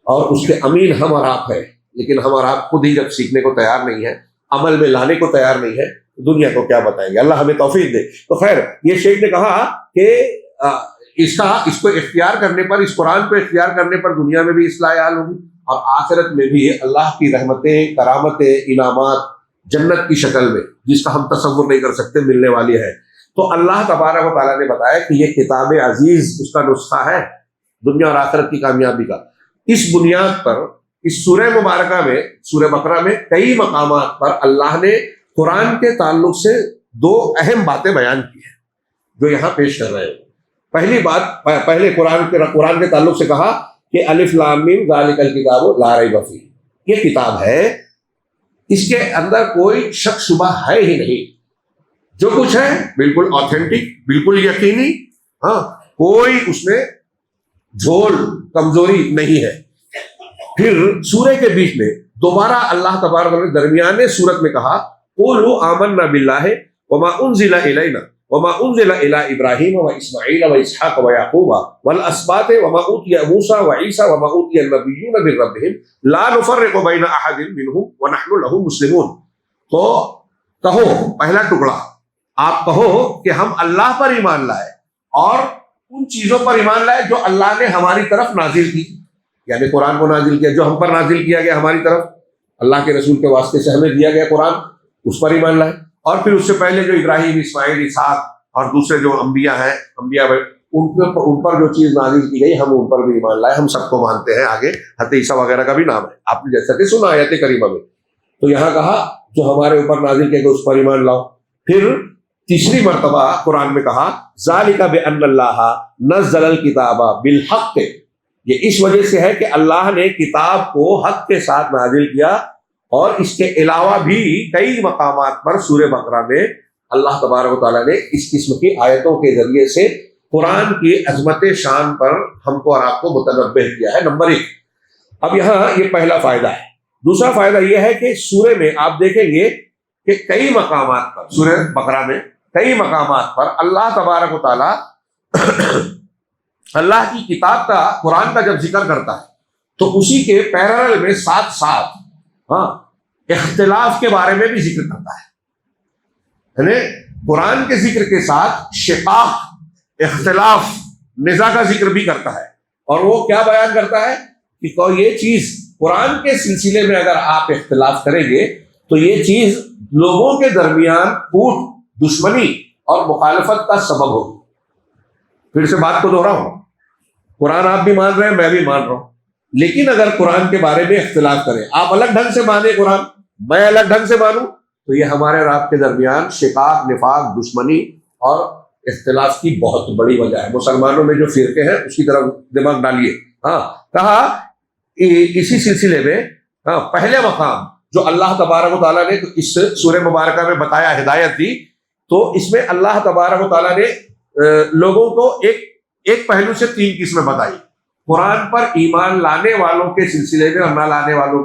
اور اس کے امین ہم اور آپ ہیں۔ لیکن ہم اور آپ خود ہی جب سیکھنے کو تیار نہیں ہیں، عمل میں لانے کو تیار نہیں ہے، دنیا کو کیا بتائیں گے؟ اللہ ہمیں توفیق دے۔ تو خیر، یہ شیخ نے کہا کہ اس کو اختیار کرنے پر، اس قرآن کو اختیار کرنے پر دنیا میں بھی اصلاح حال ہوگی اور آخرت میں بھی اللہ کی رحمتیں، کرامتیں، انعامات جنت کی شکل میں، جس کا ہم تصور نہیں کر سکتے، ملنے والی ہے۔ تو اللہ تبارک و تعالیٰ نے بتایا کہ یہ کتاب عزیز اس کا نسخہ ہے دنیا اور آخرت کی کامیابی کا۔ اس بنیاد پر اس سورہ مبارکہ میں، سورہ بقرہ میں کئی مقامات پر اللہ نے قرآن کے تعلق سے 2 اہم باتیں بیان کی ہیں جو یہاں پیش کر رہے ہیں۔ پہلی بات، پہلے قرآن کے تعلق سے کہا کہ الف لام میم ذالک الکتاب لا ریب فیہ، یہ کتاب ہے، اس کے اندر کوئی شک شبہ ہے ہی نہیں، جو کچھ ہے بالکل آتھینٹک، بالکل یقینی، ہاں، کوئی اس میں جھول، کمزوری نہیں ہے۔ پھر سورہ کے بیچ میں دوبارہ اللہ تبارک و تعالیٰ نے درمیانے سورت میں کہا قولوا آمنا باللہ وما انزل الینا وما انزل الی ابراہیم واسماعیل واسحاق ویعقوب والاسباط وما اوتی موسیٰ وعیسیٰ وما اوتی النبیون من ربہم لا نفرق بین احد منہم ونحن لہ مسلمون۔ تو کہو، پہلا ٹکڑا، آپ کہو کہ ہم اللہ پر ایمان لائے اور ان چیزوں پر ایمان لائے جو اللہ نے ہماری طرف نازل کی، یعنی قرآن کو نازل کیا، جو ہم پر نازل کیا گیا ہماری طرف، اللہ کے رسول کے واسطے سے ہمیں دیا گیا قرآن، اس پر ایمان لائے۔ اور پھر اس سے پہلے جو ابراہیم، اسماعیل، اسحاق اور دوسرے جو انبیاء ہیں، ان پر جو چیز نازل کی گئی ہم ان پر بھی ایمان لائے، ہم سب کو مانتے ہیں۔ آگے حضرت عیسیٰ وغیرہ کا بھی نام ہے، آپ نے جیسا کہ سنا آیت کریمہ میں۔ تو یہاں کہا جو ہمارے اوپر نازل کیا گیا اس پر ایمان لاؤ۔ پھر تیسری مرتبہ قرآن میں کہا ذالک بأن اللہ نزل الکتاب بالحق، یہ اس وجہ سے ہے کہ اللہ نے کتاب کو حق کے ساتھ نازل کیا۔ اور اس کے علاوہ بھی کئی مقامات پر سورہ بقرہ میں اللہ تبارک و تعالیٰ نے اس قسم کی آیتوں کے ذریعے سے قرآن کی عظمت شان پر ہم کو اور آپ کو متنبہ کیا ہے۔ نمبر 1، اب یہاں یہ پہلا فائدہ ہے۔ دوسرا فائدہ یہ ہے کہ سورہ میں آپ دیکھیں گے کہ کئی مقامات پر، سورہ بقرہ میں کئی مقامات پر اللہ تبارک و تعالیٰ اللہ کی کتاب کا، قرآن کا جب ذکر کرتا ہے تو اسی کے پیرالل میں ساتھ ساتھ اختلاف کے بارے میں بھی ذکر کرتا ہے، یعنی قرآن کے ذکر کے ساتھ شقاق، اختلاف، نزاع کا ذکر بھی کرتا ہے. اور وہ کیا بیان کرتا ہے کہ یہ چیز قرآن کے سلسلے میں اگر آپ اختلاف کریں گے تو یہ چیز لوگوں کے درمیان پھوٹ، دشمنی اور مخالفت کا سبب ہوگی. پھر سے بات کو دوہراؤں، قرآن آپ بھی مان رہے ہیں، میں بھی مان رہا ہوں، لیکن اگر قرآن کے بارے میں اختلاف کریں، آپ الگ ڈھنگ سے مانیں قرآن، میں الگ ڈھنگ سے مانوں، تو یہ ہمارے اور آپ کے درمیان شقاق، نفاق، دشمنی اور اختلاف کی بہت بڑی وجہ ہے. مسلمانوں میں جو فرقے ہیں اس کی طرف دماغ ڈالیے. کہا اسی سلسلے میں پہلے مقام جو اللہ تبارک و تعالیٰ نے اس سورہ مبارکہ میں بتایا، ہدایت دی، تو اس میں اللہ تبارک و تعالیٰ نے لوگوں کو ایک پہلو سے 3 قسمیں بتائی. قرآن پر ایمان لانے والوں کے سلسلے میں اور نہ لانے والوں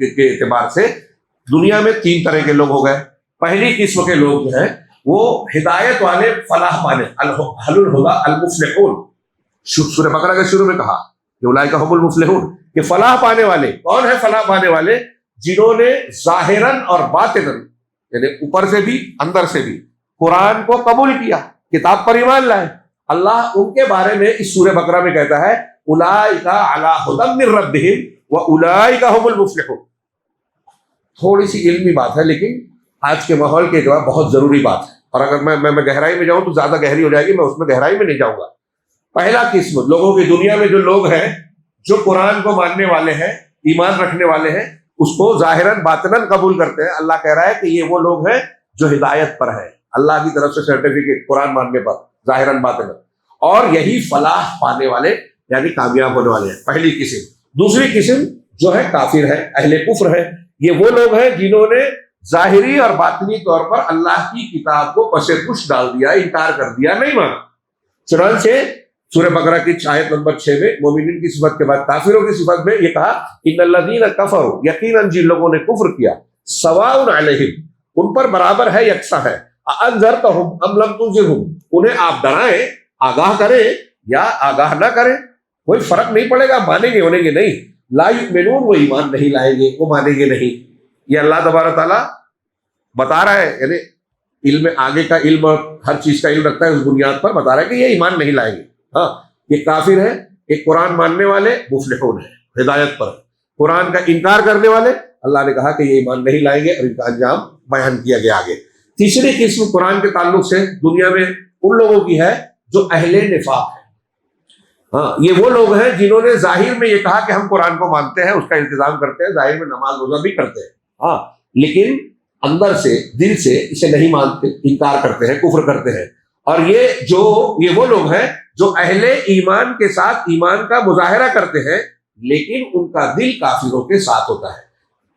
کے اعتبار سے دنیا میں 3 طرح کے لوگ ہو گئے. پہلی قسم کے لوگ جو ہیں وہ ہدایت والے، فلاح پانے، اہل الہدی المفلحون. سورہ بقرہ کے شروع میں کہا کہ اولئک هم المفلحون، کہ فلاح پانے والے. کون ہے فلاح پانے والے؟ جنہوں نے ظاہراً اور باطناً، یعنی اوپر سے بھی اندر سے بھی قرآن کو قبول کیا، کتاب پر ایمان لائے. اللہ ان کے بارے میں اس سورہ بقرہ میں کہتا ہے اولئک علی ھدی من ربہم واولئک هم المفلحون. تھوڑی سی علمی بات ہے لیکن آج کے ماحول کے اعتبار بہت ضروری بات ہے، اور اگر میں گہرائی میں جاؤں تو زیادہ گہری ہو جائے گی، میں اس میں گہرائی میں نہیں جاؤں گا. پہلا قسم لوگوں کی دنیا میں جو لوگ ہیں جو قرآن کو ماننے والے ہیں، ایمان رکھنے والے ہیں، اس کو ظاہراً باطناً قبول کرتے ہیں. اللہ کہہ رہا ہے کہ یہ وہ لوگ ہیں جو ہدایت پر ہیں، اللہ کی طرف سے سرٹیفکیٹ قرآن ماننے پر ظاہراً باطناً، اور یہی فلاح پانے والے یعنی کامیاب ہونے والے ہیں. پہلی قسم. دوسری قسم جو ہے کافر ہے، اہل کفر ہے. یہ وہ لوگ ہیں جنہوں نے ظاہری اور باطنی طور پر اللہ کی کتاب کو پس پش ڈال دیا، انکار کر دیا، نہیں مانا. چنانچہ سورہ بقرہ کی آیت نمبر 6 میں مومنین کی صفت کے بعد کافروں کی صفت میں یہ کہا ان الذین کفروا، یقیناً جن لوگوں نے کفر کیا، سواء علیہم، ان پر برابر ہے، یکساں ہے، انذرتہم ام لم تنذرہم، انہیں آپ ڈرائیں، آگاہ کریں یا آگاہ نہ کریں، کوئی فرق نہیں پڑے گا، مانیں گے انہیں گے نہیں. لا یؤمنون، وہ ایمان نہیں لائیں گے، وہ مانیں گے نہیں. یہ اللہ تبارک تعالیٰ بتا رہا ہے، یعنی علم آگے کا علم اور ہر چیز کا علم رکھتا ہے، اس بنیاد پر بتا رہا ہے کہ یہ ایمان نہیں لائیں گے. یہ کافر ہے. ایک قرآن ماننے والے مفلحون ہیں، ہدایت پر. قرآن کا انکار کرنے والے اللہ نے کہا کہ یہ ایمان نہیں لائیں گے، اور ان کا انجام بیان کیا گیا آگے. تیسری قسم قرآن کے تعلق سے دنیا میں ان لوگوں کی ہے جو اہل نفاق ہے. یہ وہ لوگ ہیں جنہوں نے ظاہر میں یہ کہا کہ ہم قرآن کو مانتے ہیں، اس کا التزام کرتے ہیں، ظاہر میں نماز روزہ بھی کرتے ہیں، لیکن اندر سے، دل سے اسے نہیں مانتے، انکار کرتے ہیں، کفر کرتے ہیں. اور یہ وہ لوگ ہیں جو اہل ایمان کے ساتھ ایمان کا مظاہرہ کرتے ہیں، لیکن ان کا دل کافروں کے ساتھ ہوتا ہے.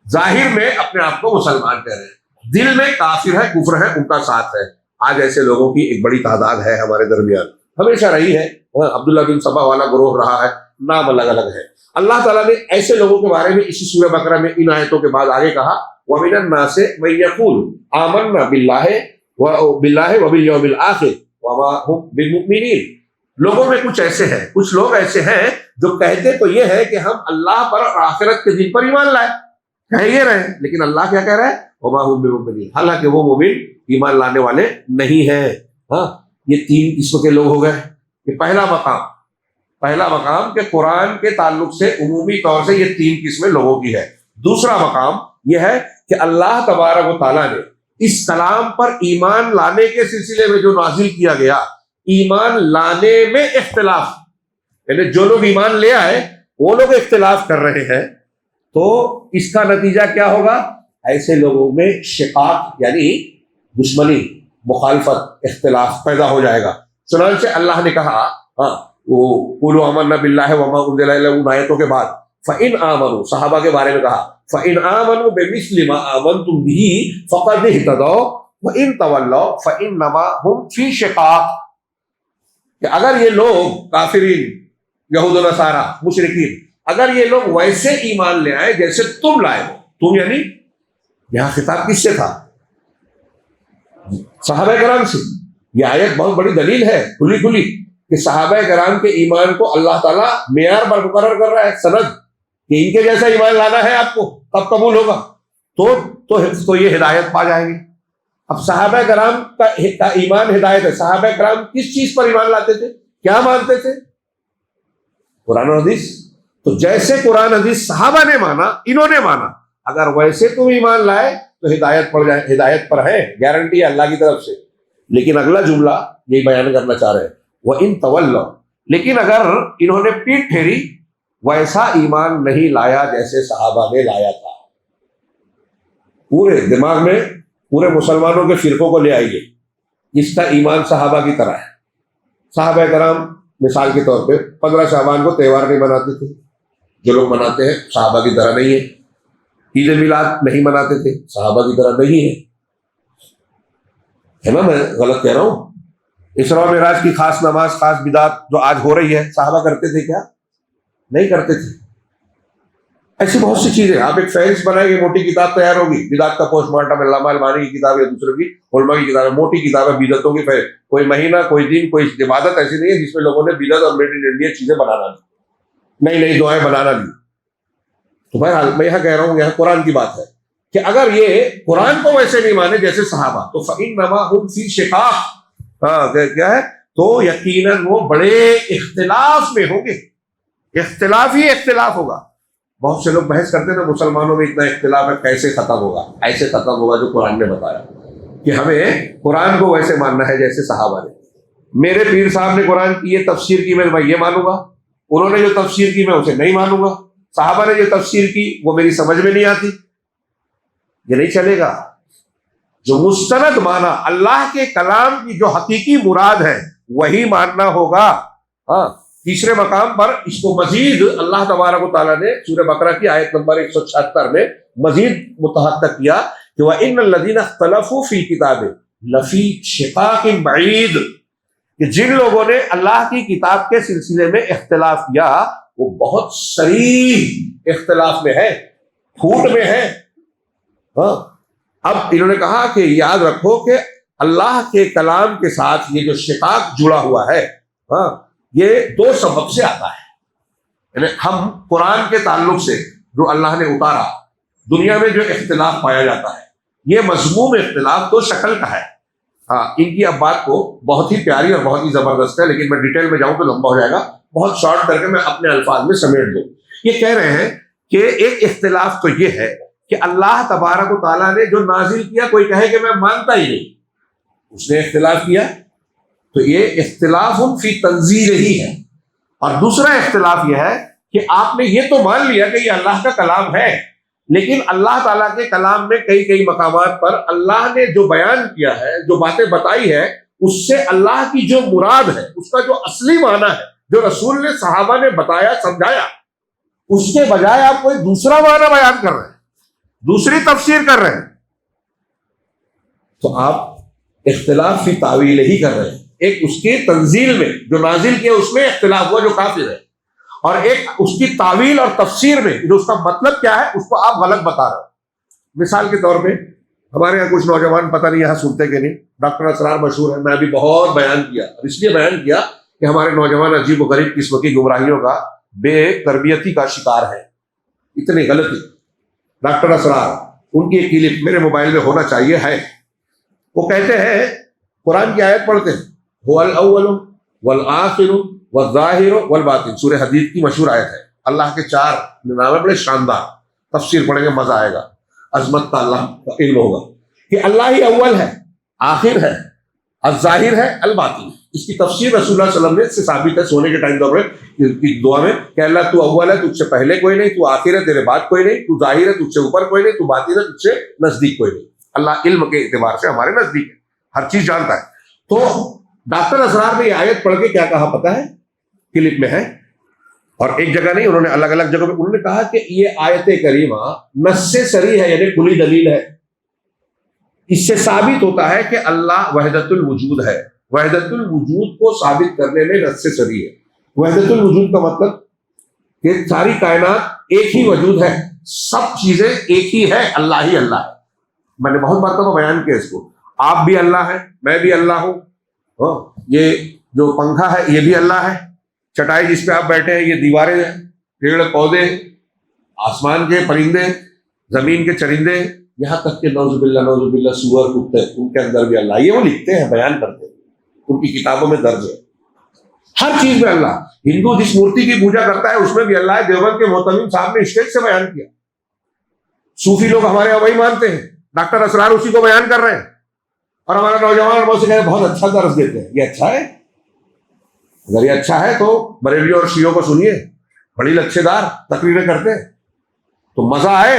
ظاہر میں اپنے آپ کو مسلمان کہہ رہے ہیں، دل میں کافر ہے، کفر ہے، ان کا ساتھ ہے. آج ایسے لوگوں کی ایک بڑی تعداد ہے ہمارے درمیان، ہمیشہ رہی ہے. عبداللہ بن سبا والا گروہ رہا ہے، نام الگ الگ ہے. اللہ تعالیٰ نے ایسے لوگوں کے بارے میں اسی سورہ بقرہ میں ان آیتوں کے بعد آگے کہا وَمِنَ النَّاسِ مَن يَقُولُ آمَنَّا بِاللَّهِ وَبِالْيَوْمِ الْآخِرِ وَمَا هُمْ بِالْمُؤْمِنِينَ. لوگوں میں کچھ ایسے ہیں، کچھ لوگ ایسے ہیں جو کہتے تو یہ ہے کہ ہم اللہ پر اور آخرت کے دن پر ایمان لائے، کہہ یہ رہے ہیں، لیکن اللہ کیا کہہ رہا ہے وَمَا هُمْ بِالْمُؤْمِنِينَ، حالانکہ وہ مومن ایمان لانے والے نہیں ہیں. یہ 3 قسم کے لوگ ہو گئے. یہ پہلا مقام کہ قرآن کے تعلق سے عمومی طور سے یہ 3 قسمیں لوگوں کی ہے. دوسرا مقام یہ ہے کہ اللہ تبارک و تعالیٰ نے اس کلام پر ایمان لانے کے سلسلے میں جو نازل کیا گیا، ایمان لانے میں اختلاف، یعنی جو لوگ ایمان لے آئے وہ لوگ اختلاف کر رہے ہیں، تو اس کا نتیجہ کیا ہوگا؟ ایسے لوگوں میں شقاق یعنی دشمنی، مخالفت، اختلاف پیدا ہو جائے گا. چنانچہ اللہ نے کہا قولوا آمنا باللہ وما انزل الینا، ان آیتوں کے بعد فإن آمنوا، صحابہ کے بارے میں کہا فإن آمنوا بمثل ما آمنتم به فقد اهتدوا وإن تولوا فإنما هم في شقاق. کہ اگر یہ لوگ کافرین، یہود و نصارہ، مشرکین، اگر یہ لوگ ویسے ایمان لے آئے جیسے تم لائے ہو، تم یعنی یہاں خطاب کس سے تھا؟ صحابہ کرام سے. یہ آیت بہت بڑی دلیل ہے، کھلی کہ صحابہ کرام کے ایمان کو اللہ تعالیٰ معیار پر مقرر کر رہا ہے، سند، کہ ان کے جیسا ایمان لانا ہے آپ کو، تب قبول ہوگا، تو یہ ہدایت پا جائیں گے. اب صحابہ کرام کا ایمان ہدایت ہے. صحابہ کرام کس چیز پر ایمان لاتے تھے, کیا مانتے تھے؟ قرآن و حدیث. تو جیسے قرآن حدیث صحابہ نے مانا, انہوں نے مانا, اگر ویسے تم ایمان لائے تو ہدایت پر ہے, گارنٹی ہے اللہ کی طرف سے. لیکن اگلا جملہ یہی بیان کرنا چاہ رہے ہیں, وَإِن تَوَلَّوْا, لیکن اگر انہوں نے پیٹ پھیری, ویسا ایمان نہیں لایا جیسے صحابہ نے لایا تھا. پورے دماغ میں پورے مسلمانوں کے فرقوں کو لے آئیے جس کا ایمان صحابہ کی طرح ہے. صحابہ کرام مثال کے طور پہ 15 شعبان کو تہوار نہیں مناتے تھے, جو لوگ مناتے ہیں صحابہ کی طرح نہیں ہے. عید میلاد نہیں مناتے تھے, صحابہ کی طرح نہیں ہے نا, میں غلط کہہ رہا ہوں؟ اسراء و معراج کی خاص نماز, خاص بدعت جو آج ہو رہی ہے, صحابہ کرتے تھے کیا؟ نہیں کرتے تھے. ایسی بہت سی چیزیں. آپ ایک فہرست بنائیں گے, موٹی کتاب تیار ہوگی, بدعت کا پوسٹ مارٹم, علامہ البانی کی کتاب یا دوسروں کی علماء کی کتاب ہے, موٹی کتاب ہے بدعتوں کی فہرست. کوئی مہینہ, کوئی دن, کوئی عبادت ایسی نہیں ہے جس میں لوگوں نے بدعت اور میڈ ان انڈیا چیزیں بنانا لی, نئی نئی دعائیں بنانا لی. تو بہرحال میں یہاں کہہ رہا ہوں, یہاں قرآن کی بات ہے کہ اگر یہ قرآن کو ویسے نہیں مانے جیسے صحابہ, تو فإنما هم فی شقاق, کیا ہے, تو یقیناً وہ بڑے اختلاف میں ہوں گے. اختلاف ہی اختلاف ہوگا. بہت سے لوگ بحث کرتے ہیں مسلمانوں میں اتنا اختلاف ہے, کیسے ختم ہوگا؟ ایسے ختم ہوگا جو قرآن نے بتایا کہ ہمیں قرآن کو ویسے ماننا ہے جیسے صحابہ نے. میرے پیر صاحب نے قرآن کی یہ تفسیر کی, میں یہ مانوں گا. انہوں نے جو تفسیر کی میں اسے نہیں مانوں گا. صحابہ نے جو تفسیر کی وہ میری سمجھ میں نہیں آتی. یہ نہیں چلے گا. جو مستند مانا, اللہ کے کلام کی جو حقیقی مراد ہے وہی ماننا ہوگا. ہاں, تیسرے مقام پر اس کو مزید اللہ تبارک و تعالیٰ نے سورہ بقرہ کی آیت نمبر 176 میں مزید متحقق کیا کہ وَإِنَّ الَّذِينَ اخْتَلَفُوا فِي كِتَابٍ لَفِي شِقَاقٍ بَعِيدٍ, کہ جن لوگوں نے اللہ کی کتاب کے سلسلے میں اختلاف کیا وہ بہت صریح اختلاف میں ہے, پھوٹ میں ہے. ہاں, اب انہوں نے کہا کہ یاد رکھو کہ اللہ کے کلام کے ساتھ یہ جو شقاق جڑا ہوا ہے, ہاں, یہ 2 سبب سے آتا ہے. یعنی ہم قرآن کے تعلق سے جو اللہ نے اتارا, دنیا میں جو اختلاف پایا جاتا ہے, یہ مضموم اختلاف 2 شکل کا ہے. ہاں, ان کی اب بات کو بہت ہی پیاری اور بہت ہی زبردست ہے, لیکن میں ڈیٹیل میں جاؤں تو لمبا ہو جائے گا. بہت شارٹ کر کے میں اپنے الفاظ میں سمیٹ دوں. یہ کہہ رہے ہیں کہ ایک اختلاف تو یہ ہے کہ اللہ تبارک و تعالیٰ نے جو نازل کیا, کوئی کہے کہ میں مانتا ہی نہیں, اس نے اختلاف کیا, تو یہ اختلاف فی تنزیل ہی ہے. اور دوسرا اختلاف یہ ہے کہ آپ نے یہ تو مان لیا کہ یہ اللہ کا کلام ہے, لیکن اللہ تعالیٰ کے کلام میں کئی مقامات پر اللہ نے جو بیان کیا ہے, جو باتیں بتائی ہے, اس سے اللہ کی جو مراد ہے, اس کا جو اصلی معنی ہے, جو رسول نے صحابہ نے بتایا سمجھایا, اس کے بجائے آپ کوئی دوسرا معنی بیان کر رہے ہیں, دوسری تفسیر کر رہے ہیں. تو آپ اختلاف فی تعویل ہی کر رہے ہیں. ایک اس کی تنزیل میں جو نازل کیا اس میں اختلاف ہوا جو کافر ہے, اور ایک اس کی تعویل اور تفسیر میں جو اس کا مطلب کیا ہے اس کو آپ غلط بتا رہے ہیں. مثال کے طور پہ ہمارے یہاں کچھ نوجوان, پتہ نہیں یہاں سنتے کہ نہیں, ڈاکٹر اسرار مشہور ہے, میں ابھی بہت بیان کیا, اور اس لیے بیان کیا کہ ہمارے نوجوان عجیب و غریب قسم کی گمراہیوں کا, بے تربیتی کا شکار ہے. اتنی غلطی. ڈاکٹر اسرار, ان کی ایک کلپ میرے موبائل میں ہونا چاہیے ہے. وہ کہتے ہیں, قرآن کی آیت پڑھتے ہیں, هو الاول والآخر والظاہر والباطن, سورہ حدید کی مشہور آیت ہے. اللہ کے 4 نام بڑے شاندار, تفسیر پڑھیں گے مزہ آئے گا, عظمت کا اللہ کا علم ہوگا کہ اللہ ہی اول ہے, آخر ہے, الظاہر ہے, الباطن. اس کی تفسیر رسول اللہ صلی اللہ علیہ وسلم نے سے ثابت ہے سونے کے ٹائم دور میں کی دعا میں کہ اللہ تو اول ہے, تجھ سے پہلے کوئی نہیں, تو آخر ہے, تیرے بعد کوئی نہیں, تو ظاہر ہے, تجھ سے اوپر کوئی نہیں, تو باطن ہے, تجھ سے نزدیک کوئی نہیں. اللہ علم کے اعتبار سے ہمارے نزدیک ہے, ہر چیز جانتا ہے. تو ڈاکٹر اسرار نے یہ آیت پڑھ کے کیا کہا پتہ ہے, کلپ میں ہے, اور ایک جگہ نہیں, انہوں نے الگ الگ جگہ پہ انہوں نے کہا کہ یہ آیت کریمہ نص صریح ہے, یعنی کھلی دلیل ہے. اس سے ثابت ہوتا ہے کہ اللہ وحدت الوجود ہے. وحدت الوجود کو ثابت کرنے میں نص صریح ہے. وحدت الوجود کا مطلب کہ ساری کائنات ایک ہی وجود ہے, سب چیزیں ایک ہی ہے, اللہ ہی اللہ ہے. میں نے بہت مرتبہ بیان کیا اس کو. آپ بھی اللہ ہیں, میں بھی اللہ ہوں, یہ جو پنکھا ہے یہ بھی اللہ ہے, چٹائی جس پہ آپ بیٹھے ہیں یہ دیواریں ہیں, پیڑ پودے, آسمان کے پرندے, زمین کے چرندے, یہاں تک کہ نعوذ باللہ سور کتے ان کے اندر بھی اللہ، یہ وہ لکھتے ہیں، بیان کرتے ہیں، ان کی کتابوں میں درج ہے، ہر چیز میں اللہ۔ ہندو جس مورتی کی پوجا کرتا ہے اس میں بھی اللہ ہے، دیوبند کے محتمم صاحب نے اسٹیج سے بیان کیا، صوفی لوگ ہمارے یہاں وہی مانتے ہیں، ڈاکٹر اسرار اسی کو بیان کر رہے ہیں، اور ہمارا نوجوان بہت سے کہتے ہیں بہت اچھا درس دیتے ہیں۔ یہ اچھا ہے؟ اگر یہ اچھا ہے تو بریلویوں اور شیعوں کو سنیے، بڑی لچھے دار تقریریں کرتے ہیں، تو مزہ آئے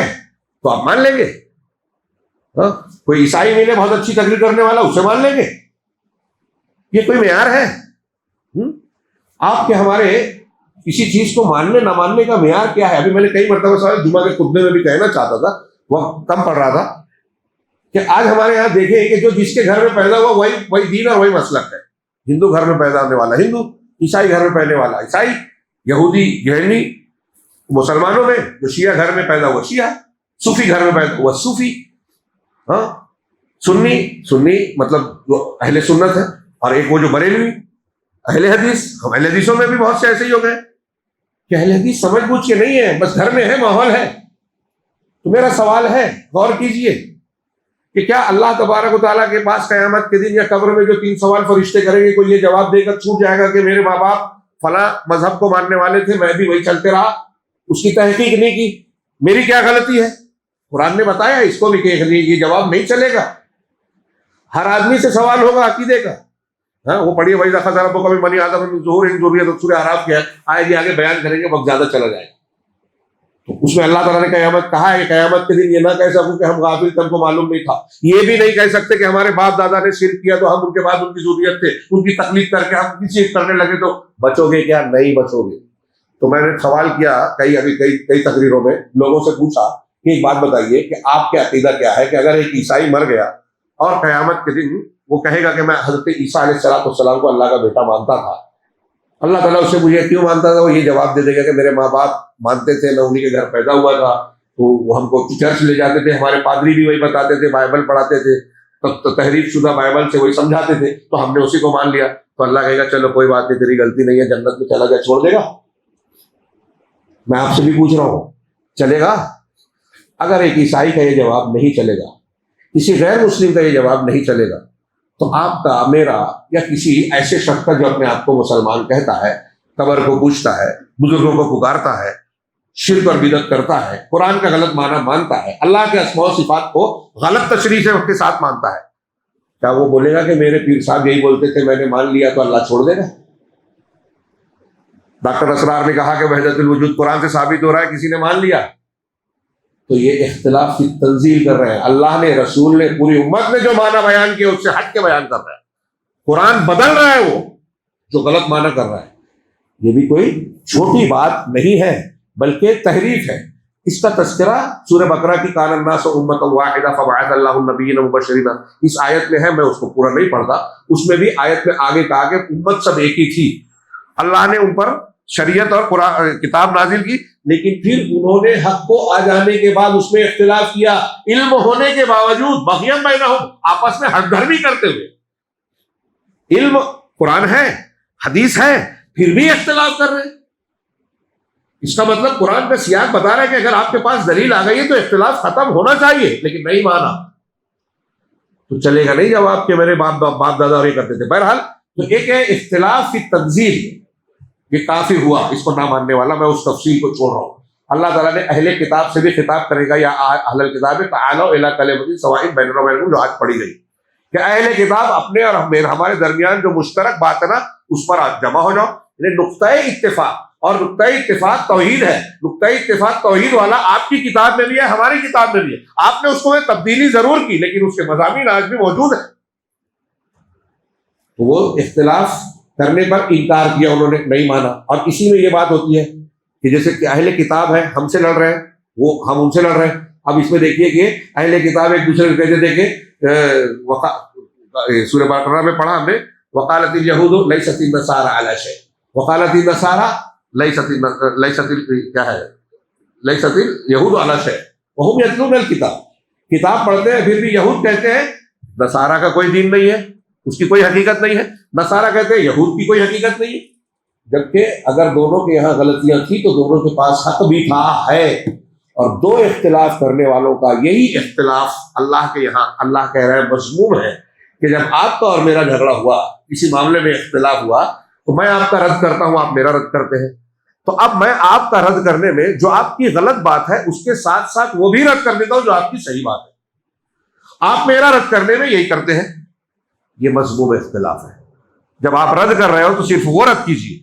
تو آپ مان لیں گے۔ ہاں، کوئی عیسائی ملے بہت اچھی تقریر کرنے والا، اسے مان لیں گے؟ یہ کوئی معیار ہے؟ آپ کے ہمارے کسی چیز کو ماننے نہ ماننے کا معیار کیا ہے؟ ابھی میں نے کئی مرتبہ سوال جمعہ کے خطبے میں بھی کہنا چاہتا تھا، وقت کم پڑ رہا تھا، کہ آج ہمارے یہاں دیکھیں کہ جو جس کے گھر میں پیدا ہوا وہی دین اور وہی مسلک ہے۔ ہندو گھر میں پیدا ہونے والا ہندو، عیسائی گھر میں پیدا والا عیسائی، یہودی یہودی، مسلمانوں میں جو شیعہ گھر میں پیدا ہوا شیعہ، صوفی گھر میں پیدا ہوا صوفی، ہاں، سنی مطلب جو اہل سنت ہے، اور ایک وہ جو بریلوی اہل حدیث۔ ہم اہل حدیثوں میں بھی بہت سے ایسے ہی ہو گئے کہ اہل حدیث سمجھ بوجھ کے نہیں ہے، بس گھر میں ہے، ماحول ہے۔ تو میرا سوال ہے، غور کیجئے کہ کیا اللہ تبارک و تعالیٰ کے پاس قیامت کے دن یا قبر میں جو 3 سوال فرشتے کریں گے، کوئی یہ جواب دے کر چھوٹ جائے گا کہ میرے ماں باپ فلاں مذہب کو ماننے والے تھے، میں بھی وہی چلتے رہا، اس کی تحقیق نہیں کی، میری کیا غلطی ہے؟ قرآن نے بتایا اس کو بھی کہ یہ جواب نہیں چلے گا، ہر آدمی سے سوال ہوگا عقیدے کا۔ ہاں، وہ پڑھیے وَإِذَا أَخَذَ رَبُّكَ مِن بَنِي آدَمَ مِن ظُهُورِهِمْ ذُرِّيَّتَهُمْ، سورہ اعراف کی ہے، آئے گی، آگے بیان کریں گے، وقت زیادہ چلا جائے گا۔ تو اس میں اللہ تعالیٰ نے قیامت کہا ہے، قیامت کے دن یہ نہ کہہ سکوں کہ ہم غافل تھے، ہم کو معلوم نہیں تھا، یہ بھی نہیں کہہ سکتے کہ ہمارے باپ دادا نے شرک کیا تو ہم ان کے بعد ان کی ذریت تھے، ان کی تقلید کر کے ہم کسی کرنے لگے تو بچو گے کیا؟ نہیں بچو گے۔ تو میں نے سوال کیا کئی تقریروں میں، لوگوں سے پوچھا کہ ایک بات بتائیے کہ آپ کا عقیدہ کیا ہے کہ اگر ایک عیسائی مر گیا اور قیامت کے دن وہ کہے گا کہ میں حضرت عیسیٰ علیہ السلام کو اللہ کا بیٹا مانتا تھا، اللہ تعالیٰ اس سے مجھے کیوں مانتا تھا؟ وہ یہ جواب دے دے گا کہ میرے ماں باپ مانتے تھے، میں انہیں کے گھر پیدا ہوا تھا، تو وہ ہم کو چرچ لے جاتے تھے، ہمارے پادری بھی وہی بتاتے تھے، بائبل پڑھاتے تھے، تو تحریف شدہ بائبل سے وہی سمجھاتے تھے، تو ہم نے اسی کو مان لیا۔ تو اللہ کہے گا چلو کوئی بات نہیں، تیری غلطی نہیں ہے، جنت میں چلا گیا، چھوڑ دے گا؟ میں آپ سے بھی پوچھ رہا ہوں، چلے گا؟ اگر ایک عیسائی کا یہ جواب نہیں چلے گا، کسی غیر مسلم کا یہ جواب نہیں چلے گا، تو آپ کا، میرا، یا کسی ایسے شخص کا جو اپنے آپ کو مسلمان کہتا ہے، قبر کو پوچھتا ہے، بزرگوں کو پکارتا ہے، شرک اور بدعت کرتا ہے، قرآن کا غلط معنی مانتا ہے، اللہ کے اسماء و صفات کو غلط تشریح سے کے ساتھ مانتا ہے، کیا وہ بولے گا کہ میرے پیر صاحب یہی بولتے تھے، میں نے مان لیا تو اللہ چھوڑ دے گا؟ ڈاکٹر اسرار نے کہا کہ وحدت الوجود قرآن سے ثابت ہو رہا ہے، کسی نے مان لیا، تو یہ اختلاف کی تنزیل کر رہے ہیں۔ اللہ نے، رسول نے، پوری امت نے جو معنی بیان کیا اس سے ہٹ کے بیان کر رہا ہے، قرآن بدل رہا ہے وہ جو غلط معنی کر رہا ہے۔ یہ بھی کوئی چھوٹی بات نہیں ہے بلکہ تحریف ہے۔ اس کا تذکرہ سورہ بقرہ کی کان الناس امۃ واحدہ فبعث اللہ النبیین مبشرین، اس آیت میں ہے، میں اس کو پورا نہیں پڑھتا، اس میں بھی آیت میں آگے کہا کہ امت سب ایک ہی تھی، اللہ نے ان پر شریعت اور قرآن کتاب نازل کی، لیکن پھر انہوں نے حق کو آ جانے کے بعد اس میں اختلاف کیا، علم ہونے کے باوجود، بغیم بینہم، آپس میں حق دھرمی کرتے ہوئے، علم قرآن ہے، حدیث ہے، پھر بھی اختلاف کر رہے ہیں۔ اس کا مطلب قرآن کا سیاق بتا رہا ہے کہ اگر آپ کے پاس دلیل آ گئی ہے تو اختلاف ختم ہونا چاہیے، لیکن نہیں مانا تو چلے گا نہیں جواب کہ میرے باپ دادا اور یہ کرتے تھے۔ بہرحال تو ایک ہے اختلاف فی تنزیل، یہ کافی ہوا اس کو نہ ماننے والا، میں اس تفصیل کو چھوڑ رہا ہوں۔ اللہ تعالیٰ نے اہل کتاب سے بھی خطاب کرے گا، یا اہل الکتاب تعالوا الی کلمۃ سواء بیننا وبینکم، جو آج پڑھی گئی کہ اہل کتاب اپنے اور ہمارے درمیان جو مشترک بات ہے نا اس پر آج جمع ہو جاؤ۔ یعنی نقطۂ اتفاق، اور نقطۂ اتفاق توحید ہے، نقطۂ اتفاق توحید والا آپ کی کتاب میں بھی ہے، ہماری کتاب میں بھی ہے، آپ نے اس کو تبدیلی ضرور کی لیکن اس کے مضامین آج بھی موجود ہیں۔ تو وہ اختلاف کرنے پر انکار کیا انہوں نے، نہیں مانا۔ اور اسی میں یہ بات ہوتی ہے کہ جیسے کہ اہل کتاب ہے، ہم سے لڑ رہے ہیں، وہ ہم ان سے لڑ رہے ہیں۔ اب اس میں دیکھیے کہ اہل کتاب ایک دوسرے کو کہتے تھے کہ سورہ بقرہ میں پڑھا ہم نے، وقالت الیہود لیست النصارى علی شیء، وقالت النصارى لیست کیا ہے، لیست الیہود علی شیء وہم یتلون الکتاب، کتاب پڑھتے ہیں پھر بھی یہود کہتے ہیں نصارہ کا کوئی دین نہیں ہے، اس کی کوئی حقیقت نہیں ہے، نصارہ کہتے ہیں یہود کی کوئی حقیقت نہیں ہے۔ جبکہ اگر دونوں کے یہاں غلطیاں تھیں تو دونوں کے پاس حق بھی تھا، ہے، اور دو اختلاف کرنے والوں کا یہی اختلاف اللہ کے یہاں اللہ کہہ رہے ہیں مذموم ہے کہ جب آپ کا اور میرا جھگڑا ہوا، کسی معاملے میں اختلاف ہوا، تو میں آپ کا رد کرتا ہوں، آپ میرا رد کرتے ہیں، تو اب میں آپ کا رد کرنے میں جو آپ کی غلط بات ہے اس کے ساتھ ساتھ وہ بھی رد کر دیتا ہوں جو آپ کی صحیح بات ہے، آپ میرا رد کرنے میں یہی کرتے ہیں۔ یہ مذموم اختلاف ہے۔ جب آپ رد کر رہے ہو تو صرف وہ رد کیجیے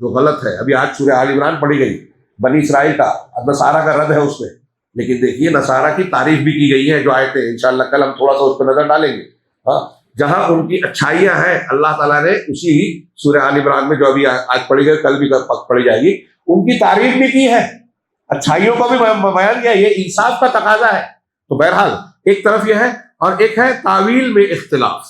جو غلط ہے۔ ابھی آج سورہ آل عمران پڑھی گئی، بنی اسرائیل کا، اب نصارہ کا رد ہے اس میں، لیکن دیکھیے نصارہ کی تعریف بھی کی گئی ہے جو آیتیں انشاءاللہ کل ہم تھوڑا سا اس پہ نظر ڈالیں گے۔ ہاں، جہاں ان کی اچھائیاں ہیں اللہ تعالیٰ نے اسی سورہ آل عمران میں جو ابھی آج پڑھی گئی، کل بھی پڑھی جائے گی، ان کی تعریف بھی کی ہے، اچھائیوں کو بھی بیان کیا۔ یہ انصاف کا تقاضا ہے۔ تو بہرحال ایک طرف یہ ہے، اور ایک ہے تعویل میں اختلاف۔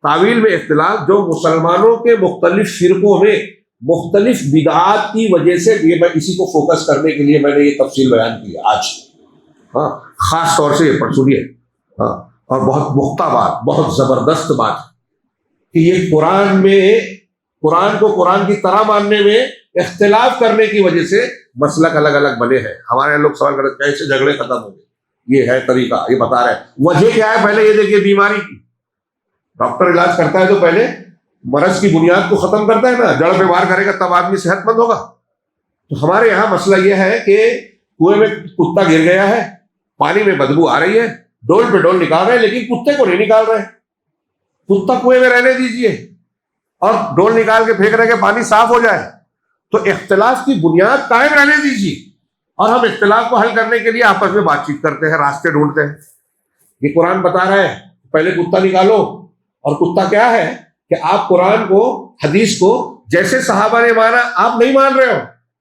تعویل میں اختلاف جو مسلمانوں کے مختلف فرقوں میں مختلف بدعات کی وجہ سے، یہ میں اسی کو فوکس کرنے کے لیے میں نے یہ تفصیل بیان کی ہے آج۔ ہاں، خاص طور سے یہ پڑھ سنیے، ہاں، اور بہت پختہ بات، بہت زبردست بات کہ یہ قرآن کو قرآن کی طرح ماننے میں اختلاف کرنے کی وجہ سے مسلک الگ الگ بنے ہیں۔ ہمارے یہاں لوگ سوال کرتے ہیں کیسے جھگڑے ختم ہوں گے، یہ ہے طریقہ، یہ بتا رہے ہیں۔ وجہ کیا ہے؟ پہلے یہ دیکھیے بیماری کی، ڈاکٹر علاج کرتا ہے تو پہلے مرض کی بنیاد کو ختم کرتا ہے نا، جڑ پہ وار کرے گا تب آدمی صحت مند ہوگا۔ تو ہمارے یہاں مسئلہ یہ ہے کہ کنویں میں کتا گر گیا ہے، پانی میں بدبو آ رہی ہے، ڈول پہ ڈول نکال رہے ہیں لیکن کتے کو نہیں نکال رہے۔ کتا کنویں میں رہنے دیجئے اور ڈول نکال کے پھینک رہے کہ پانی صاف ہو جائے۔ تو اختلاف کی بنیاد قائم رہنے دیجیے، اور ہم اختلاف کو حل کرنے کے لیے آپس میں بات چیت کرتے ہیں، راستے ڈھونڈتے ہیں۔ یہ قرآن بتا رہا ہے پہلے کتا نکالو، اور کتا کیا ہے کہ آپ قرآن کو، حدیث کو جیسے صحابہ نے مانا آپ نہیں مان رہے ہو،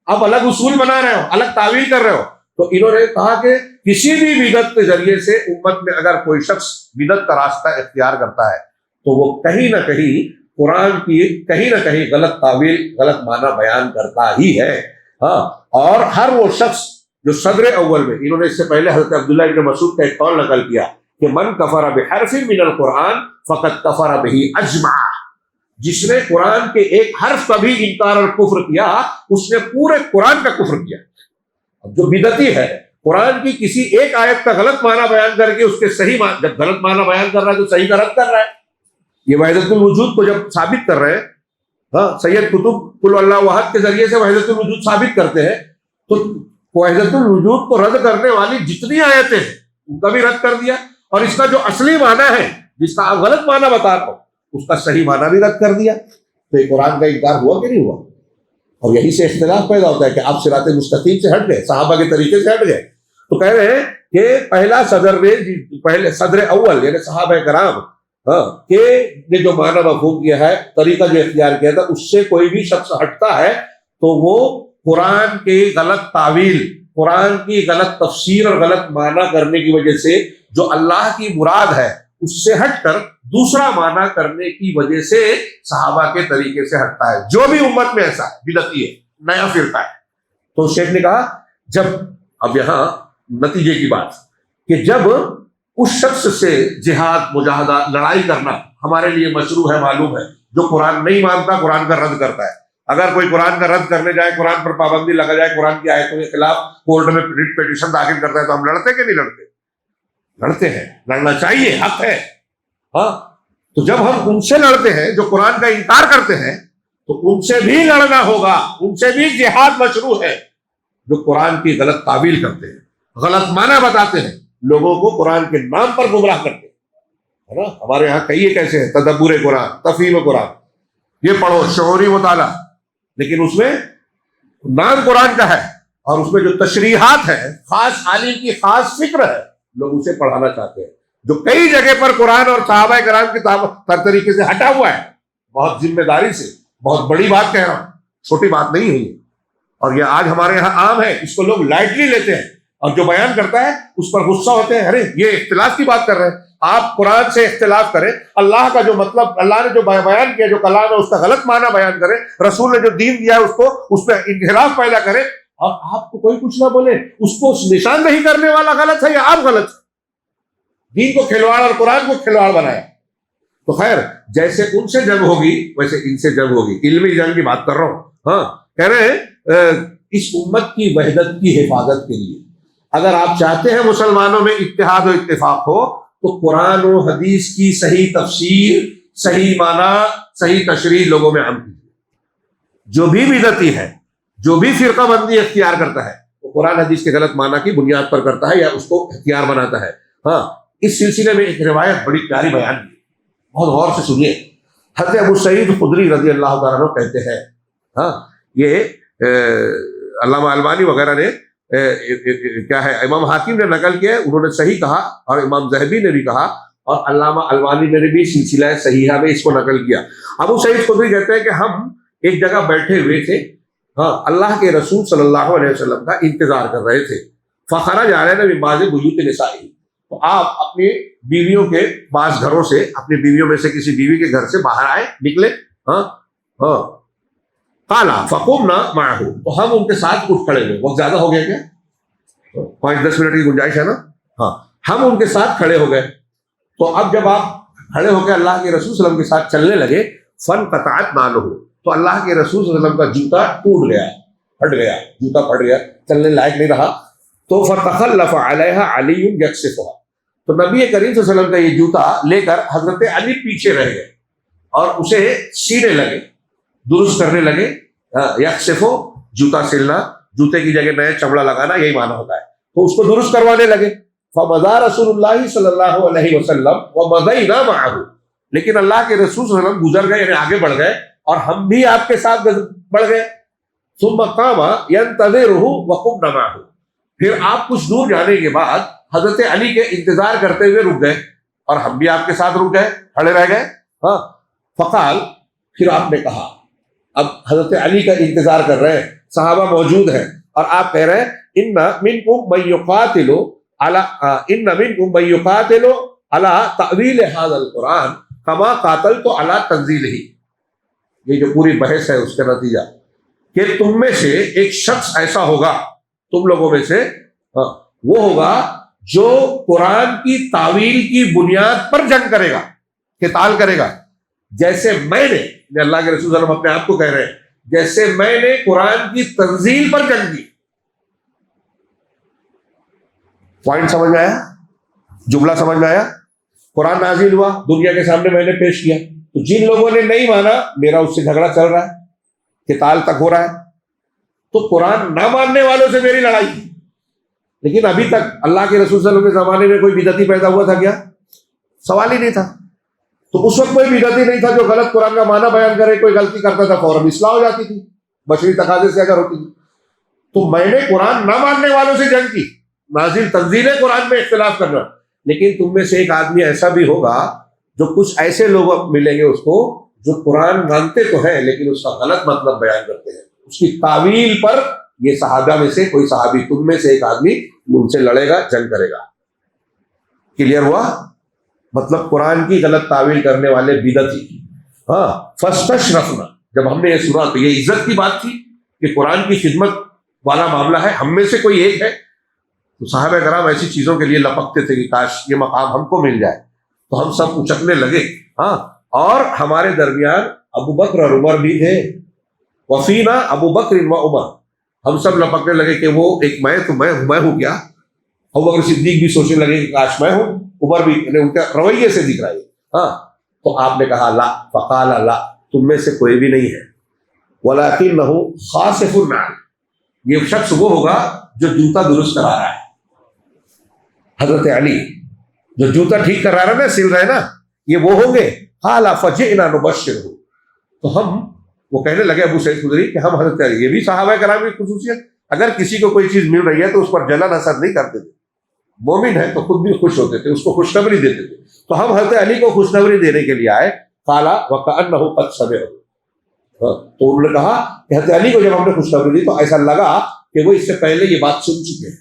آپ الگ اصول بنا رہے ہو، الگ تعویل کر رہے ہو۔ تو انہوں نے کہا کہ کسی بھی بدعت کے ذریعے سے امت میں اگر کوئی شخص بدعت کا راستہ اختیار کرتا ہے تو وہ کہیں نہ کہیں قرآن کی کہیں نہ کہیں غلط تعویل، غلط معنی بیان کرتا ہی ہے۔ ہاں، اور ہر وہ شخص جو صدر اول میں، انہوں نے اس سے پہلے حضرت عبداللہ ابن مسعود کا ایک قول نقل کیا کہ من کفر بحرف من القرآن فقد کفر بہ اجمع، جس نے قرآن کے ایک حرف کا بھی انکار اور کفر کیا اس نے پورے قرآن کا کفر کیا۔ اب جو بدعتی ہے قرآن کی کسی ایک آیت کا غلط معنی بیان کر کے اس کے صحیح معنی، جب غلط معنی بیان کر رہا ہے تو صحیح کا رد کر رہا ہے۔ یہ وحدت الوجود کو جب ثابت کر رہے ہیں، ہاں، سید قطب قل اللہ احد کے ذریعے سے وحدت الوجود ثابت کرتے ہیں، تو وحدت الوجود کو رد کرنے والی جتنی آیتیں ہیں ان کا بھی رد کر دیا، اور اس کا جو اصلی معنی ہے جس کا آپ غلط معنی بتا رہا ہو اس کا صحیح معنی بھی رد کر دیا۔ تو یہ قرآن کا انکار ہوا کہ نہیں ہوا؟ اور یہی سے اختلاف پیدا ہوتا ہے کہ آپ صراط مستقیم سے ہٹ گئے، صحابہ کے طریقے سے ہٹ گئے۔ تو کہہ رہے ہیں کہ پہلا صدر اول یعنی صحابہ کرام کہ جو معنی مفہوم کیا ہے، طریقہ جو اختیار کیا تھا، اس سے کوئی بھی شخص ہٹتا ہے تو وہ قرآن کی غلط تعویل، قرآن کی غلط تفسیر اور غلط معنی کرنے کی وجہ سے جو اللہ کی مراد ہے اس سے ہٹ کر دوسرا معنی کرنے کی وجہ سے صحابہ کے طریقے سے ہٹتا ہے۔ جو بھی امت میں ایسا بدعتی ہے، نیا فرقہ ہے۔ تو شیخ نے کہا جب، اب یہاں نتیجے کی بات کہ جب اس شخص سے جہاد، مجاہدہ، لڑائی کرنا ہمارے لیے مشروع ہے، معلوم ہے، جو قرآن نہیں مانتا قرآن کا رد کرتا ہے۔ اگر کوئی قرآن کا رد کرنے جائے، قرآن پر پابندی لگا جائے، قرآن کی آیتوں کے خلاف کورٹ میں ریٹ پیٹیشن داخل کرتا ہے، تو ہم لڑتے کہ نہیں لڑتے؟ لڑتے ہیں، لڑنا چاہیے، حق ہے۔ ہاں، تو جب ہم ان سے لڑتے ہیں جو قرآن کا انکار کرتے ہیں تو ان سے بھی لڑنا ہوگا، ان سے بھی جہاد مشروع ہے جو قرآن کی غلط تعویل کرتے ہیں، غلط معنی بتاتے ہیں، لوگوں کو قرآن کے نام پر گمراہ کرتے ہیں، ہے نا؟ ہمارے یہاں کئی کیسے ہیں، تدبر قرآن، تفہیم قرآن، یہ پڑھو، شعوری مطالعہ، لیکن اس میں نام قرآن کا ہے اور اس میں جو تشریحات ہے، خاص عالم کی خاص فکر ہے، لوگ اسے پڑھانا چاہتے ہیں، جو کئی جگہ پر قرآن اور صحابہ کرام کے طریقے سے ہٹا ہوا ہے۔ بہت ذمہ داری سے، بہت بڑی بات کہہ رہا ہوں، چھوٹی بات نہیں ہے یہ، اور یہ آج ہمارے یہاں عام ہے، اس کو لوگ لائٹلی لیتے ہیں، اور جو بیان کرتا ہے اس پر غصہ ہوتے ہیں، ارے یہ اختلاف کی بات کر رہے ہیں۔ آپ قرآن سے اختلاف کریں، اللہ کا جو مطلب، اللہ نے جو بیان کیا، جو کلام ہے، اس کا غلط معنی بیان کریں، رسول نے جو دین دیا ہے اس کو، اس پہ انحراف پیدا کریں، اور آپ کو کوئی کچھ نہ بولے، اس کو نشاندہی کرنے والا غلط ہے یا آپ غلط ہے؟ دین کو کھلواڑ اور قرآن کو کھلواڑ بنایا۔ تو خیر، جیسے ان سے جنگ ہوگی ویسے ان سے جنگ ہوگی، علمی جنگ کی بات کر رہا ہوں۔ ہاں، کہہ رہے ہیں اس امت کی وحدت کی حفاظت کے لیے اگر آپ چاہتے ہیں مسلمانوں میں اتحاد و اتفاق ہو تو قرآن و حدیث کی صحیح تفسیر، صحیح معنی، صحیح تشریح لوگوں میں عام کیجیے۔ جو بھی بدعتی ہے، جو بھی فرقہ بندی اختیار کرتا ہے، وہ قرآن حدیث کے غلط معنی کی بنیاد پر کرتا ہے یا اس کو اختیار بناتا ہے۔ ہاں، اس سلسلے میں ایک روایت بڑی پیاری بیان کی، بہت غور سے سنیے۔ حضرت ابو سعید خدری رضی اللہ تعالیٰ عنہ کہتے ہیں، ہاں یہ علامہ البانی وغیرہ نے کیا ہے، امام حاکم نے نقل کیا، انہوں نے صحیح کہا، اور امام ذہبی نے بھی کہا، اور علامہ البانی نے بھی سلسلہ صحیحہ میں اس کو نقل کیا۔ ابو سعید خدری کہتے ہیں کہ ہم ایک جگہ بیٹھے ہوئے تھے، ہاں اللہ کے رسول صلی اللہ علیہ وسلم کا انتظار کر رہے تھے۔ فخرج علینا من بعض بیوت نسائہ، تو آپ اپنی بیویوں کے بعض گھروں سے، اپنی بیویوں میں سے کسی بیوی کے گھر سے باہر آئے، نکلے، ہاں ہاں قال فقمنا معه، تو ہم ان کے ساتھ اٹھ کھڑے ہوئے۔ وقت زیادہ ہو گیا کیا؟ 5-10 منٹ کی گنجائش ہے نا؟ ہاں، ہم ان کے ساتھ کھڑے ہو گئے۔ تو اب جب آپ کھڑے ہو کے اللہ کے رسول صلی اللہ علیہ وسلم کے ساتھ چلنے لگے، فانقطعت نعلہ، تو اللہ کے رسول صلی اللہ علیہ وسلم کا جوتا ٹوٹ گیا، پھٹ گیا، جوتا پھٹ گیا، چلنے لائق نہیں رہا۔ تو فتخلف علیہا علی یکسفها، تو نبی کریم صلی اللہ علیہ وسلم کا یہ جوتا لے کر حضرت علی پیچھے رہ گئے اور اسے سینے لگے، درست کرنے لگے۔ یکسفو، جوتا سلنا، جوتے کی جگہ نیا چمڑا لگانا، یہی معنی ہوتا ہے۔ تو اس کو درست کروانے لگے۔ فمضى رسول اللہ صلی اللہ علیہ وسلم ومضینا معه، لیکن اللہ کے رسول صلی اللہ علیہ وسلم گزر گئے، یعنی آگے بڑھ گئے، اور ہم بھی آپ کے ساتھ بڑھ گئے۔ ثم قام ينتظره وقمنا معه، پھر آپ کچھ دور جانے کے بعد حضرت علی کے انتظار کرتے ہوئے رک گئے، اور ہم بھی آپ کے ساتھ رک گئے، کھڑے رہ گئے۔ ہاں، فقال، پھر آپ نے کہا، اب حضرت علی کا انتظار کر رہے ہیں، صحابہ موجود ہیں، اور آپ کہہ رہے ہیں ان منکم من یقاتل علی تأویل ھذا القرآن کما قاتلت علی تنزیلہ۔ یہ جو پوری بحث ہے اس کا نتیجہ کہ تم میں سے ایک شخص ایسا ہوگا، تم لوگوں میں سے وہ ہوگا جو قرآن کی تعویل کی بنیاد پر جنگ کرے گا، قتال کرے گا، جیسے میں نے، اللہ کے رسول صلی اللہ علیہ وسلم اپنے آپ کو کہہ رہے ہیں، جیسے میں نے قرآن کی تنزیل پر جنگ کی۔ پوائنٹ سمجھ میں آیا؟ جملہ سمجھ میں آیا؟ قرآن نازل ہوا، دنیا کے سامنے میں نے پیش کیا، تو جن لوگوں نے نہیں مانا، میرا اس سے جھگڑا چل رہا ہے، قتال تک ہو رہا ہے، تو قرآن نہ ماننے والوں سے میری لڑائی۔ لیکن ابھی تک اللہ کے رسول صلی اللہ علیہ وسلم کے زمانے میں کوئی بدعتی پیدا ہوا تھا کیا؟ سوال ہی نہیں تھا۔ تو اس وقت کوئی بدعتی نہیں تھا جو غلط قرآن کا معنی بیان کرے، کوئی غلطی کرتا تھا فوراً اصلاح ہو جاتی تھی، بشری تقاضے سے اگر ہوتی تھی۔ تو میں نے قرآن نہ ماننے والوں سے جنگ کی، نازل تنزیل قرآن میں اختلاف کرنا۔ لیکن تم میں سے ایک آدمی ایسا بھی ہوگا جو کچھ ایسے لوگ ملیں گے اس کو جو قرآن مانتے تو ہیں لیکن اس کا غلط مطلب بیان کرتے ہیں، اس کی تعویل پر یہ صحابہ میں سے کوئی صحابی، تم میں سے ایک آدمی ان سے لڑے گا، جنگ کرے گا۔ کلیئر ہوا؟ مطلب قرآن کی غلط تعویل کرنے والے بدعتی۔ ہاں، فاستشرفنا، جب ہم نے یہ سنا تو یہ عزت کی بات تھی کہ قرآن کی خدمت والا معاملہ ہے، ہم میں سے کوئی ایک ہے۔ تو صحابہ کرام ایسی چیزوں کے لیے لپکتے تھے کہ کاش یہ مقام ہم کو مل جائے، تو ہم سب اچکنے لگے۔ ہاں، اور ہمارے درمیان ابو بکر اور عمر بھی تھے، وفینا ابو بکر و عمر، ہم سب لپکنے لگے کہ وہ ایک میں تو میں ہوں کیا؟ ابو بکر صدیق بھی سوچنے لگے کہ کاش میں ہوں، عمر بھی، یعنی ان کے رویے سے دکھ رہا ہے۔ ہاں، تو آپ نے کہا لا، فقال لا، تم میں سے کوئی بھی نہیں ہے، ولکنہ خاسف النعل، یہ شخص وہ ہوگا جو جوتا درست کرا رہا ہے۔ حضرت علی جو جوتا ٹھیک کرا رہا ہے نا، سل رہا ہے نا، یہ وہ ہوں گے۔ قال فجئنا نبشرہ، تو ہم، وہ کہنے لگے ابو سعید خدری کہ ہم حضرت علی، یہ بھی صحابہ کرام کی خصوصیت، اگر کسی کو کوئی چیز مل رہی ہے تو اس پر جلن اثر نہیں کرتے تھے، مومن ہے تو خود بھی خوش ہوتے تھے، اس کو خوشخبری دیتے تھے۔ تو ہم حضرت علی کو خوشخبری دینے کے لیے آئے۔ قال وکأنہ قد سمعہ، تو انہوں نے کہا کہ حضرت علی کو جب ہم نے خوشخبری دی تو ایسا لگا کہ وہ اس سے پہلے یہ بات سن چکے ہیں،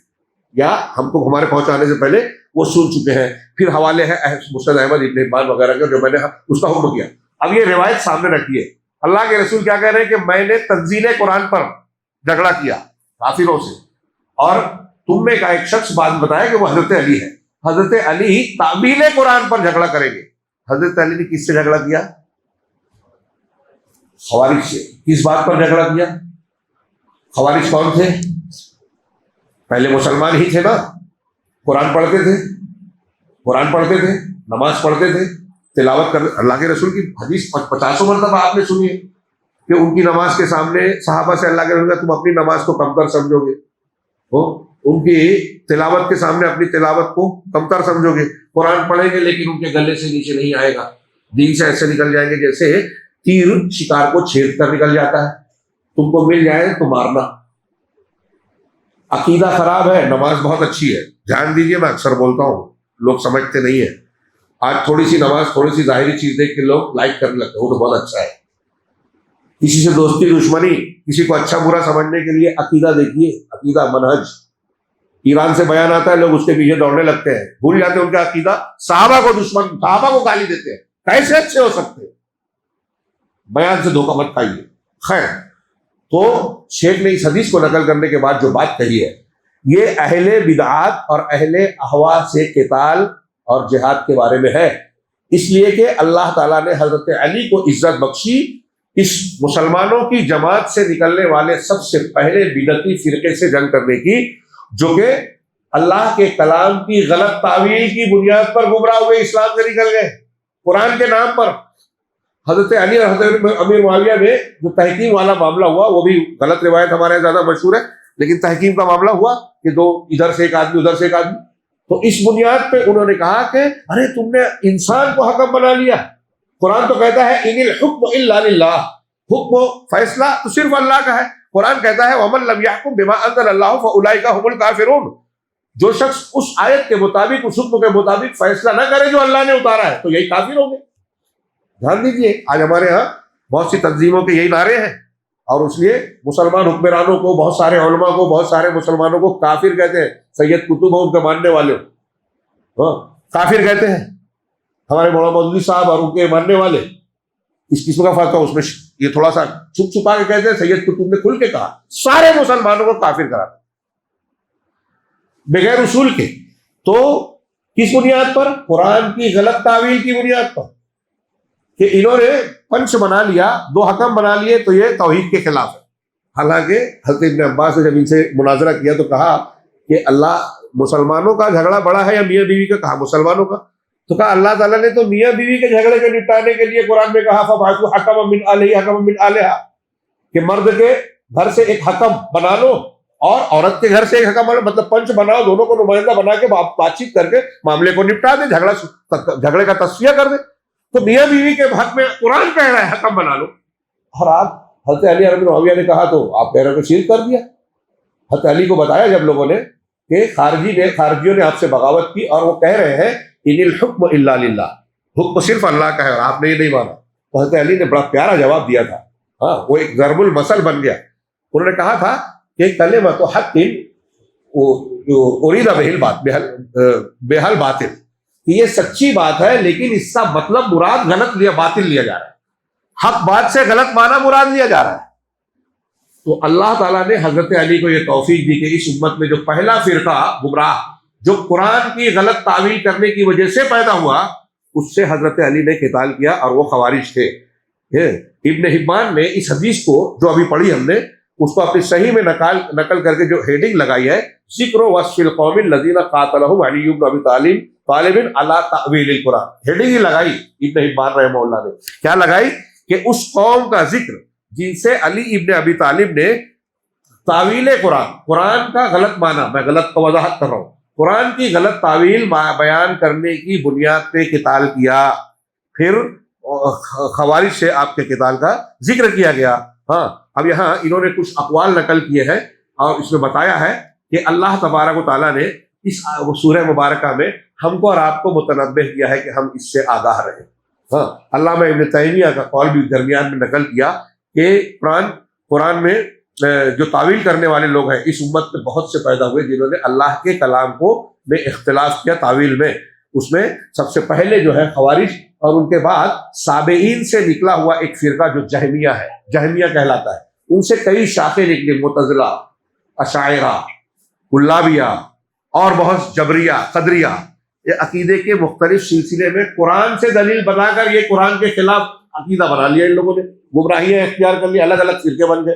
یا ہم کو ہمارے پہنچانے سے پہلے وہ سن چکے ہیں۔ پھر حوالے ہیں مسند احمد ابن حبان وغیرہ کا جو میں نے اس کا حکم کیا۔ اب یہ روایت سامنے رکھیے، اللہ کے رسول کیا کہہ رہے ہیں کہ میں نے تنزیل قرآن پر جھگڑا کیا کافروں سے، اور تم میں کا ایک شخص بات بتایا کہ وہ حضرت علی ہے۔ حضرت علی تعویل قرآن پر جھگڑا کریں گے۔ حضرت علی نے کس سے جھگڑا کیا؟ خوارج سے۔ کس بات پر جھگڑا کیا؟ خوارج کون تھے؟ پہلے مسلمان ہی تھے نا، قرآن پڑھتے تھے، نماز پڑھتے تھے، تلاوت کر، اللہ کے رسول کی حدیث 50 مرتبہ آپ نے سنی ہے کہ ان کی نماز کے سامنے صحابہ سے اللہ کے رسول تم اپنی نماز کو کمتر سمجھو گے، ان کی تلاوت کے سامنے اپنی تلاوت کو کمتر سمجھو گے، قرآن پڑھیں گے لیکن ان کے گلے سے نیچے نہیں آئے گا، دین سے ایسے نکل جائیں گے جیسے تیر شکار کو چھید کر نکل جاتا ہے، تم کو مل جائے تو مارنا۔ عقیدہ خراب ہے، نماز بہت اچھی ہے، دھیان دیجیے، میں اکثر بولتا ہوں، لوگ سمجھتے نہیں ہیں۔ آج تھوڑی سی نماز، تھوڑی سی ظاہری چیز دیکھ کے لوگ لائک کرنے لگتے ہیں، وہ تو بہت اچھا ہے۔ کسی سے دوستی دشمنی، کسی کو اچھا برا سمجھنے کے لیے عقیدہ دیکھیے، عقیدہ منہج ایران سے بیان آتا ہے، لوگ اس کے پیچھے دوڑنے لگتے ہیں، بھول جاتے ہیں ان کا عقیدہ، صحابہ کو دشمن، صحابہ کو گالی دیتے ہیں، کیسے اچھے ہو سکتے ہیں؟ بیان سے دھوکہ مت کھائیے۔ خیر، تو شیخ نے اس حدیث کو نقل کرنے کے بعد جو بات کہی ہے، یہ اہل بدعات اور اہل اہوا سے قتال اور جہاد کے بارے میں ہے، اس لیے کہ اللہ تعالیٰ نے حضرت علی کو عزت بخشی، اس مسلمانوں کی جماعت سے نکلنے والے سب سے پہلے بدعتی فرقے سے جنگ کرنے کی، جو کہ اللہ کے کلام کی غلط تعویل کی بنیاد پر گمراہ ہوئے، اسلام سے نکل گئے قرآن کے نام پر۔ حضرت علی اور حضرت امیر معاویہ میں جو تحکیم والا معاملہ ہوا، وہ بھی غلط روایت ہمارے یہاں زیادہ مشہور ہے، لیکن تحکیم کا معاملہ ہوا کہ دو، ادھر سے ایک آدمی ادھر سے ایک آدمی، تو اس بنیاد پہ انہوں نے کہا کہ ارے تم نے انسان کو حکم بنا لیا، قرآن تو کہتا ہے ان الحکم الا للہ، حکم و فیصلہ تو صرف اللہ کا ہے، قرآن کہتا ہے ومن لم یحکم بما انزل اللہ فاولئک هم الکافرون، جو شخص اس آیت کے مطابق، اس حکم کے مطابق فیصلہ نہ کرے جو اللہ نے اتارا ہے تو یہی کافر ہوں گے۔ دھیان دیجیے، آج ہمارے ہاں بہت سی تنظیموں کے یہی نعرے ہیں، اور اس لیے مسلمان حکمرانوں کو، بہت سارے علماء کو، بہت سارے مسلمانوں کو کافر کہتے ہیں۔ سید قطب ان کے ماننے والے کافر کہتے ہیں، ہمارے مولانا مودودی صاحب اور ان کے ماننے والے، اس قسم کا فرق ہے، اس میں یہ تھوڑا سا چھپ چھپا کے کہتے ہیں، سید قطب نے کھل کے کہا سارے مسلمانوں کو کافر کرا بغیر اصول کے۔ تو کس بنیاد پر؟ قرآن کی غلط تعویل کی بنیاد پر، کہ انہوں نے پنچ بنا لیا، دو حکم بنا لیے تو یہ توحید کے خلاف ہے۔ حالانکہ حضرت ابن عباس نے جب ان سے مناظرہ کیا تو کہا کہ اللہ، مسلمانوں کا جھگڑا بڑا ہے یا میاں بیوی کا؟ کہا مسلمانوں کا۔ تو کہا اللہ تعالیٰ نے تو میاں بیوی کے جھگڑے کو نپٹانے کے لیے قرآن میں کہا فَبْعَثُوا حَكَمًا مِّنْ أَهْلِهِ حَكَمًا مِّنْ أَهْلِهَا، کہ مرد کے گھر سے ایک حکم بنا لو اور عورت کے گھر سے ایک حکم بنا، مطلب پنچ بناؤ، دونوں کو نمائندہ بنا کے بات چیت کر کے معاملے کو نپٹا دے، جھگڑے کا تصفیہ کر دے۔ تو میاں بیوی کے حق میں قرآن کہہ رہا ہے حکم بنا لو، اور آپ حضرت علی اور معاویہ نے کہا تو آپ کہہ رہے ہو شرک کر دیا۔ حضرت علی کو بتایا جب لوگوں نے کہ خارجیوں نے آپ سے بغاوت کی اور وہ کہہ رہے ہیں ان الحکم الا للہ، حکم صرف اللہ کا ہے، اور آپ نے یہ نہیں مانا، تو حضرت علی نے بڑا پیارا جواب دیا تھا، ہاں وہ ایک ضرب المثل بن گیا۔ انہوں نے کہا تھا کہ کلمۃ حق ارید بہل باطل، کہ یہ سچی بات ہے لیکن اس کا مطلب مراد غلط باطل لیا جا رہا ہے، حق بات سے غلط معنی مراد لیا جا رہا ہے۔ تو اللہ تعالیٰ نے حضرت علی کو یہ توفیق دی کہ اس امت میں جو پہلا فرقہ گمراہ جو قرآن کی غلط تعویل کرنے کی وجہ سے پیدا ہوا، اس سے حضرت علی نے قتال کیا، اور وہ خوارج تھے۔ ابن حبان نے اس حدیث کو جو ابھی پڑھی ہم نے، اس کو اپنی صحیح میں نقل کر کے جو ہیڈنگ لگائی ہے، ذکر وصف القوم الذین قاتلهم علی بن ابی طالب علی تأویل القرآن، ہیڈنگ ہی لگائی ابن حبان رحمہ اللہ نے، کیا لگائی؟ کہ اس قوم کا ذکر جن سے علی ابن ابی طالب نے تعویل قرآن کا غلط معنی، میں غلط وضاحت کر رہا ہوں، قرآن کی غلط تعویل بیان کرنے کی بنیاد پہ قتال کیا، پھر خوارج سے آپ کے قتال کا ذکر کیا گیا۔ ہاں، اب یہاں انہوں نے کچھ اقوال نقل کیے ہیں، اور اس میں بتایا ہے کہ اللہ تبارک و تعالیٰ نے اس سورہ مبارکہ میں ہم کو اور آپ کو متنبہ کیا ہے کہ ہم اس سے آگاہ رہیں۔ ہاں، علامہ ابن تیمیہ کا قول بھی درمیان میں نقل کیا کہ قرآن میں جو تعویل کرنے والے لوگ ہیں اس امت میں بہت سے پیدا ہوئے جنہوں نے اللہ کے کلام کو میں اختلاف کیا تعویل میں، اس میں سب سے پہلے جو ہے خوارج، اور ان کے بعد سابعین سے نکلا ہوا ایک فرقہ جو جہمیہ ہے، جہمیہ کہلاتا ہے، ان سے کئی شاخیں نکلی، معتزلہ، اشاعرہ، کلابیہ اور بہت جبریہ، قدریہ، یہ عقیدے کے مختلف سلسلے میں قرآن سے دلیل بنا کر یہ قرآن کے خلاف عقیدہ بنا لیا ان لوگوں نے، گمراہیاں اختیار کر لی، الگ الگ فرقے بن گئے۔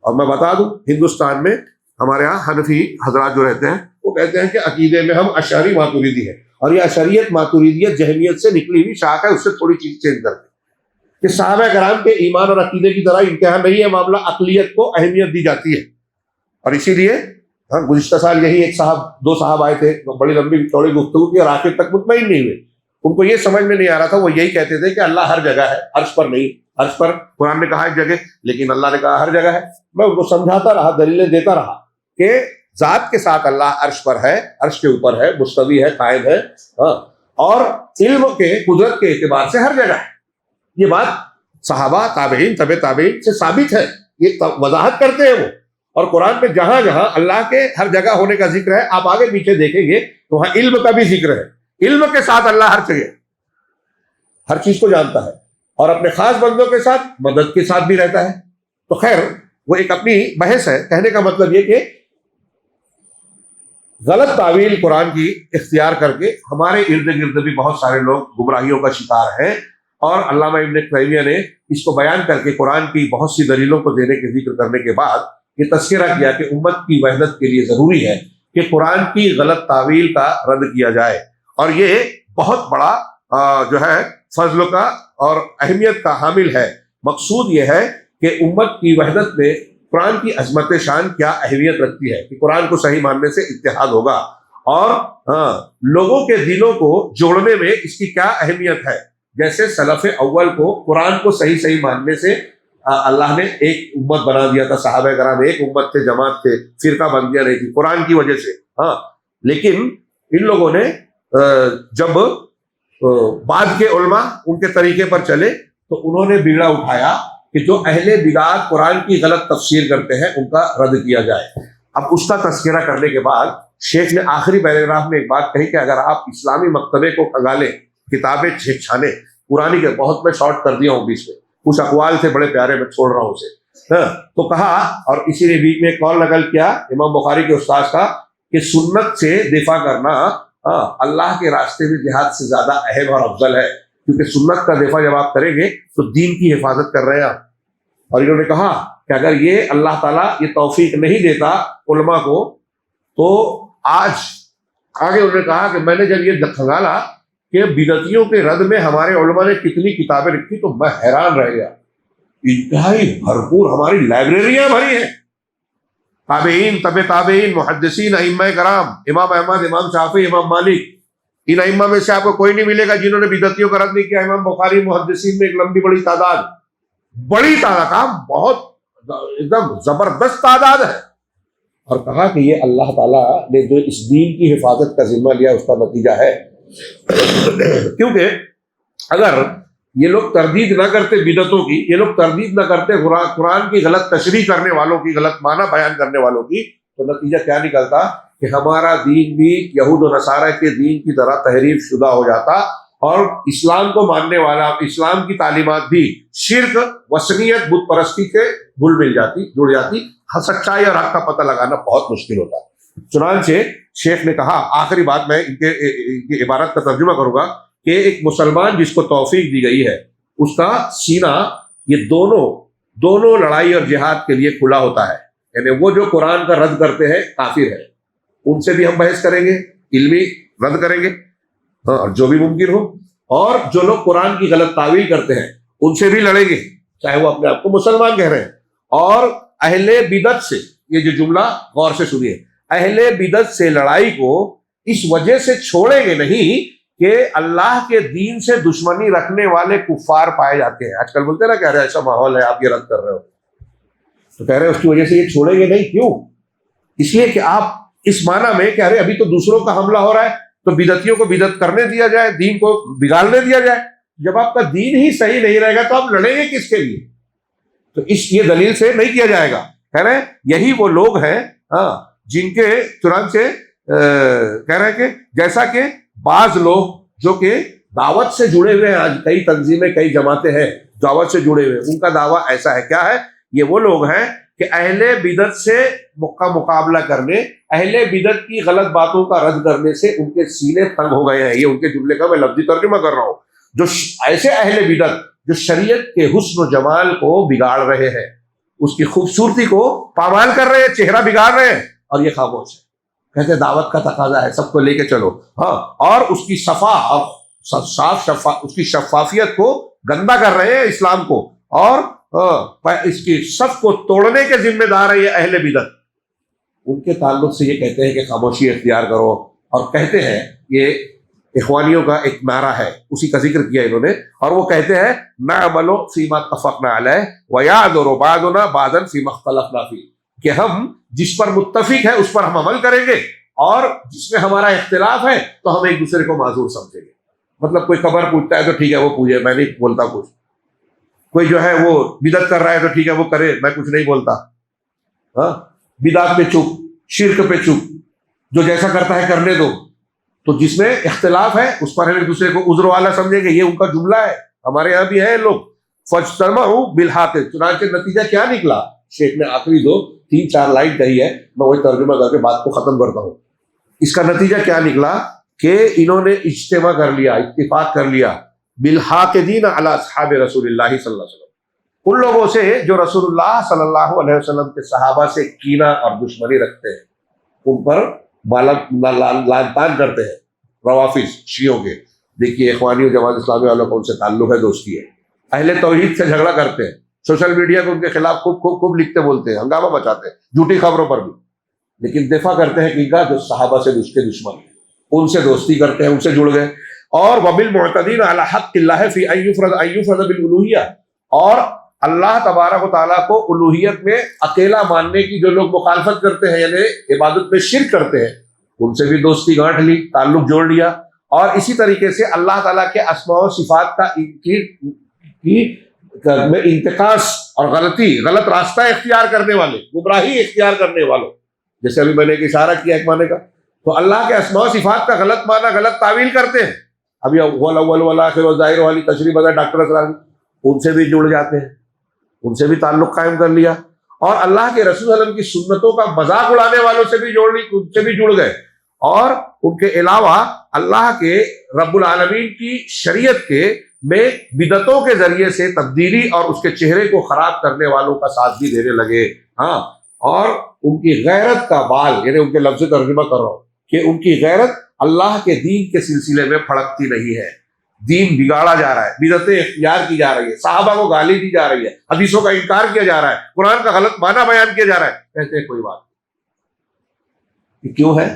اور میں بتا دوں ہندوستان میں ہمارے یہاں حنفی حضرات جو رہتے ہیں وہ کہتے ہیں کہ عقیدے میں ہم اشعری ماتریدی ہیں، اور یہ اشعریت ماتریدیت جہمیت سے نکلی ہوئی شاخ ہے، اس سے تھوڑی چیز چینج کرتے ہیں کہ صحابہ کرام کے ایمان اور عقیدے کی طرح امتحان نہیں ہے معاملہ، عقلیت کو اہمیت دی جاتی ہے۔ اور اسی لیے گزشتہ سال یہی ایک دو صاحب آئے تھے، بڑی لمبی چوڑی گفتگو کی، اور آخر تک مطمئن نہیں ہوئے، ان کو یہ سمجھ میں نہیں آ رہا تھا، وہ یہی کہتے تھے کہ اللہ ہر جگہ ہے، عرش پر نہیں، عرش پر قرآن نے کہا ایک جگہ، لیکن اللہ نے کہا ہر جگہ ہے۔ میں ان کو سمجھاتا رہا، دلیلیں دیتا رہا کہ ذات کے ساتھ اللہ عرش پر ہے، عرش کے اوپر ہے، مستوی ہے، قائم ہے، اور علم کے قدرت کے اعتبار سے ہر جگہ ہے۔ یہ بات صحابہ، تابعین، طب تابعین سے ثابت ہے، یہ وضاحت کرتے ہیں وہ۔ اور قرآن میں جہاں جہاں اللہ کے ہر جگہ ہونے کا ذکر ہے، آپ آگے پیچھے دیکھیں گے تو وہاں علم کا بھی ذکر ہے۔ علم کے ساتھ اللہ ہر جگہ ہر چیز کو جانتا ہے، اور اپنے خاص بندوں کے ساتھ مدد کے ساتھ بھی رہتا ہے۔ تو خیر وہ ایک اپنی بحث ہے، کہنے کا مطلب یہ کہ غلط تعویل قرآن کی اختیار کر کے ہمارے ارد گرد بھی بہت سارے لوگ گمراہیوں کا شکار ہیں، اور علامہ ابن تیمیہ نے اس کو بیان کر کے قرآن کی بہت سی دلیلوں کو دینے کے ذکر کرنے کے بعد یہ تذکرہ کیا کہ امت کی وحدت کے لیے ضروری ہے کہ قرآن کی غلط تعویل کا رد کیا جائے، اور یہ بہت بڑا جو ہے فضل کا اور اہمیت کا حامل ہے۔ مقصود یہ ہے کہ امت کی وحدت میں قرآن کی عظمت شان کیا اہمیت رکھتی ہے، کہ قرآن کو صحیح ماننے سے اتحاد ہوگا، اور لوگوں کے دلوں کو جوڑنے میں اس کی کیا اہمیت ہے۔ جیسے سلف اول کو قرآن کو صحیح ماننے سے اللہ نے ایک امت بنا دیا تھا، صحابہ کرام ایک امت تھے، جماعت تھے، فرقہ بندیاں نہیں تھی قرآن کی وجہ سے۔ لیکن ان لوگوں نے جب بعد کے علماء ان کے طریقے پر چلے تو انہوں نے بیڑا اٹھایا کہ جو اہل بدعات قرآن کی غلط تفسیر کرتے ہیں ان کا رد کیا جائے۔ اب اس کا تذکرہ کرنے کے بعد شیخ نے آخری پیراگراف میں ایک بات کہی کہ اگر آپ اسلامی مکتبے کو کھنگالیں، کتابیں چھانے، پرانی کے بہت میں شارٹ کر دیا ہوں بیچ میں، کچھ اقوال تھے بڑے پیارے، میں چھوڑ رہا ہوں اسے، تو کہا، اور اسی نے بیچ میں ایک قول نقل کیا امام بخاری کے استاذ کا کہ سنت سے دفاع کرنا اللہ کے راستے میں جہاد سے زیادہ اہم اور افضل ہے، کیونکہ سنت کا دفاع جب آپ کریں گے تو دین کی حفاظت کر رہے ہیں آپ۔ اور انہوں نے کہا کہ اگر یہ اللہ تعالیٰ یہ توفیق نہیں دیتا علماء کو تو آج آگے انہوں نے کہا کہ میں نے جب یہ کھنگالا کہ بدعتیوں کے رد میں ہمارے علماء نے کتنی کتابیں لکھی تو میں حیران رہ گیا، انتہائی بھرپور ہماری لائبریریاں بھری ہیں، تابعین، طب تابعین، محدثین، ائمہ کرام، امام احمد، امام شافعی، امام مالک، ان ائمہ میں سے آپ کو کوئی نہیں ملے گا جنہوں نے بدعتیوں کا رد نہیں کیا۔ امام بخاری محدثین میں ایک لمبی بڑی تعداد کا بہت ایک دم زبردست تعداد ہے، اور کہا کہ یہ اللہ تعالیٰ نے جو اس دین کی حفاظت کا ذمہ لیا اس کا نتیجہ ہے۔ کیونکہ اگر یہ لوگ تردید نہ کرتے بدعتوں کی، یہ لوگ تردید نہ کرتے قرآن کی غلط تشریح کرنے والوں کی، غلط معنی بیان کرنے والوں کی، تو نتیجہ کیا نکلتا کہ ہمارا دین بھی یہود و نصارہ کے دین کی طرح تحریف شدہ ہو جاتا، اور اسلام کو ماننے والا، اسلام کی تعلیمات بھی شرک، وثنیت، بت پرستی سے جڑ جاتی، سچائی اور حق کا پتہ لگانا بہت مشکل ہوتا۔ چنانچہ شیخ نے کہا، آخری بات میں ان کی عبارت کا ترجمہ کروں گا، کہ ایک مسلمان جس کو توفیق دی گئی ہے اس کا سینہ یہ دونوں لڑائی اور جہاد کے لیے کھلا ہوتا ہے، یعنی وہ جو قرآن کا رد کرتے ہیں کافر ہے، ان سے بھی ہم بحث کریں گے، علمی رد کریں گے اور جو بھی ممکن ہو، اور جو لوگ قرآن کی غلط تعویل کرتے ہیں ان سے بھی لڑیں گے، چاہے وہ اپنے آپ کو مسلمان کہہ رہے ہیں۔ اور اہل بدعت سے، یہ جو جملہ غور سے سنیے، اہل بدعت سے لڑائی کو اس وجہ سے چھوڑیں گے نہیں کہ اللہ کے دین سے دشمنی رکھنے والے کفار پائے جاتے ہیں۔ آج کل بولتے ہیں نا، کہہ رہے ایسا ماحول ہے آپ یہ رد کر رہے ہو، تو کہہ رہے اس کی وجہ سے یہ چھوڑیں گے نہیں۔ کیوں؟ اس لیے کہ آپ اس معنی میں کہہ رہے ابھی تو دوسروں کا حملہ ہو رہا ہے تو بدعتیوں کو بدعت کرنے دیا جائے، دین کو بگاڑنے دیا جائے۔ جب آپ کا دین ہی صحیح نہیں رہے گا تو آپ لڑیں گے کس کے لیے؟ تو یہ دلیل سے نہیں کیا جائے گا۔ کہہ رہے ہیں یہی وہ لوگ ہیں جن کے چنانچہ کہہ رہے ہیں کہ جیسا کہ بعض لوگ جو کہ دعوت سے جڑے ہوئے ہیں، آج کئی تنظیمیں، کئی جماعتیں ہیں دعوت سے جڑے ہوئے، ان کا دعویٰ ایسا ہے۔ کیا ہے؟ یہ وہ لوگ ہیں کہ اہل بدعت سے مقابلہ کرنے، اہل بدعت کی غلط باتوں کا رد کرنے سے ان کے سینے تنگ ہو گئے ہیں۔ یہ ان کے جملے کا میں لفظی ترجمہ کر رہا ہوں، جو ایسے اہل بدعت جو شریعت کے حسن و جمال کو بگاڑ رہے ہیں، اس کی خوبصورتی کو پامال کر رہے ہیں، چہرہ بگاڑ رہے ہیں، اور یہ خاموش ہے. کہتے ہیں دعوت کا تقاضا ہے، سب کو لے کے چلو. ہاں، اور اس کی صفا اور اس کی شفافیت کو گندا کر رہے ہیں اسلام کو، اور اس کی صف کو توڑنے کے ذمہ دار ہے یہ اہل بدعت. ان کے تعلق سے یہ کہتے ہیں کہ خاموشی اختیار کرو، اور کہتے ہیں یہ اخوانیوں کا ایک نعرہ ہے، اسی کا ذکر کیا انہوں نے، اور وہ کہتے ہیں نعمل فیما اتفقنا علیہ ویعذر بعضنا بعضا فیما اختلفنا فیہ، کہ ہم جس پر متفق ہے اس پر ہم عمل کریں گے، اور جس میں ہمارا اختلاف ہے تو ہم ایک دوسرے کو معذور سمجھیں گے. مطلب کوئی قبر پوجتا ہے تو ٹھیک ہے وہ پوجے، میں نہیں بولتا کچھ. کوئی جو ہے وہ بدعت کر رہا ہے تو ٹھیک ہے وہ کرے، میں کچھ نہیں بولتا. ہاں، بدعت پہ چپ، شرک پہ چپ، جو جیسا کرتا ہے کرنے دو. تو جس میں اختلاف ہے اس پر ہم ایک دوسرے کو عذر والا سمجھیں گے، یہ ان کا جملہ ہے. ہمارے یہاں بھی ہے لوگ. فاجتمعوا بالحق، چنانچہ نتیجہ کیا نکلا؟ شیخ نے آخری 2-3-4 لائن کہی ہے، میں وہی ترجمہ کر کے بات کو ختم کرتا ہوں. اس کا نتیجہ کیا نکلا کہ انہوں نے اجتماع کر لیا، اتفاق کر لیا بالحاقدین علی اصحاب رسول اللہ صلی اللہ علیہ وسلم، ان لوگوں سے جو رسول اللہ صلی اللہ علیہ وسلم کے صحابہ سے کینہ اور دشمنی رکھتے ہیں، ان پر لعن طعن کرتے ہیں. روافض شیعوں کے، دیکھیے اخوانی و جماعت اسلامی والوں کو ان سے تعلق ہے، دوستی ہے. اہل توحید سے جھگڑا کرتے ہیں، سوشل میڈیا پہ ان کے خلاف خوب لکھتے بولتے ہیں، ہنگامہ مچاتے ہیں جھوٹی خبروں پر بھی، لیکن دفاع کرتے ہیں کہ جو صحابہ سے اس کے دشمن ہیں ان سے دوستی کرتے ہیں، ان سے جڑ گئے. اور وبالمعتدین علی حق اللہ فی ان یفرض بالالوہیہ، اور اللہ تبارک و تعالیٰ کو الوہیت میں اکیلا ماننے کی جو لوگ مخالفت کرتے ہیں، یعنی عبادت میں شرک کرتے ہیں، ان سے بھی دوستی گانٹھ لی، تعلق جوڑ لیا. اور اسی طریقے سے اللہ تعالیٰ کے اسماء و صفات کا میں انتقاص اور غلط راستہ اختیار کرنے والے، گمراہی اختیار کرنے والوں، جیسے ابھی میں نے ایک اشارہ کیا ایک معنی کا، تو اللہ کے اسماء و صفات کا غلط معنی، غلط تعویل کرتے ہیں. ابھی اول والآخر والظاہر والی تشریح بتا ڈاکٹر اسرار، ان سے بھی جڑ جاتے ہیں، ان سے بھی تعلق قائم کر لیا. اور اللہ کے رسول صلی اللہ علیہ وسلم کی سنتوں کا مذاق اڑانے والوں سے بھی ان سے بھی جڑ گئے. اور ان کے علاوہ اللہ کے رب العالمین کی شریعت کے میں بدعتوں کے ذریعے سے تبدیلی اور اس کے چہرے کو خراب کرنے والوں کا ساتھ بھی دینے لگے. ہاں، اور ان کی غیرت کا بال، یعنی ان کے لفظ ترجمہ کر رہا ہوں کہ ان کی غیرت اللہ کے دین کے سلسلے میں پھڑکتی نہیں ہے. دین بگاڑا جا رہا ہے، بدعتیں اختیار کی جا رہی ہے، صحابہ کو گالی دی جا رہی ہے، حدیثوں کا انکار کیا جا رہا ہے، قرآن کا غلط معنی بیان کیا جا رہا ہے. کہتے ہیں کوئی بات نہیں. کیوں ہے؟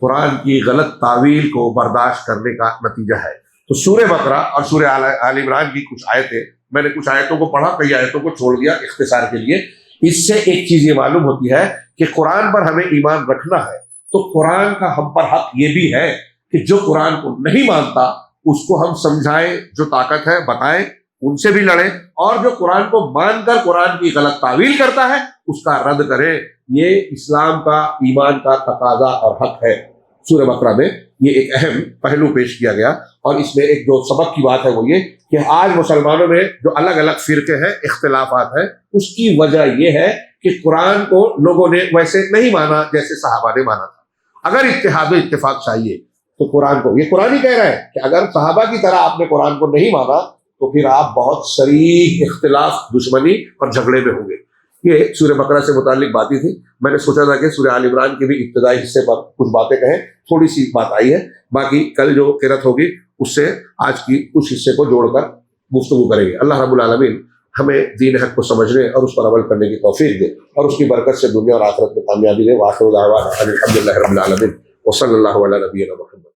قرآن کی غلط تعویل کو برداشت کرنے کا نتیجہ ہے. تو سورہ بقرہ اور سورہ آل عمران کی کچھ آیتیں، میں نے کچھ آیتوں کو پڑھا، کئی آیتوں کو چھوڑ دیا اختصار کے لیے. اس سے ایک چیز یہ معلوم ہوتی ہے کہ قرآن پر ہمیں ایمان رکھنا ہے، تو قرآن کا ہم پر حق یہ بھی ہے کہ جو قرآن کو نہیں مانتا اس کو ہم سمجھائیں، جو طاقت ہے بتائیں، ان سے بھی لڑیں، اور جو قرآن کو مان کر قرآن کی غلط تعویل کرتا ہے اس کا رد کریں. یہ اسلام کا، ایمان کا تقاضا اور حق ہے. سورہ بقرہ میں یہ ایک اہم پہلو پیش کیا گیا، اور اس میں ایک جو سبق کی بات ہے وہ یہ کہ آج مسلمانوں میں جو الگ الگ فرقے ہیں، اختلافات ہیں، اس کی وجہ یہ ہے کہ قرآن کو لوگوں نے ویسے نہیں مانا جیسے صحابہ نے مانا تھا. اگر اتحاد و اتفاق چاہیے تو قرآن کو، یہ قرآن ہی کہہ رہا ہے کہ اگر صحابہ کی طرح آپ نے قرآن کو نہیں مانا تو پھر آپ بہت صریح اختلاف، دشمنی اور جھگڑے میں ہوں گے. یہ سورہ بقرہ سے متعلق باتیں تھی. میں نے سوچا تھا کہ سورہ آل عمران کے بھی ابتدائی حصے پر کچھ باتیں کہیں، تھوڑی سی بات آئی ہے، باقی کل جو قرأت ہوگی اس سے آج کی کچھ حصے کو جوڑ کر گفتگو کریں گے. اللہ رب العالمین ہمیں دین حق کو سمجھنے اور اس پر عمل کرنے کی توفیق دے، اور اس کی برکت سے دنیا اور آخرت میں کامیابی دے. وآخر دعوانا الحمدللہ رب العالمین، وصلی اللہ علی نبینا محمد.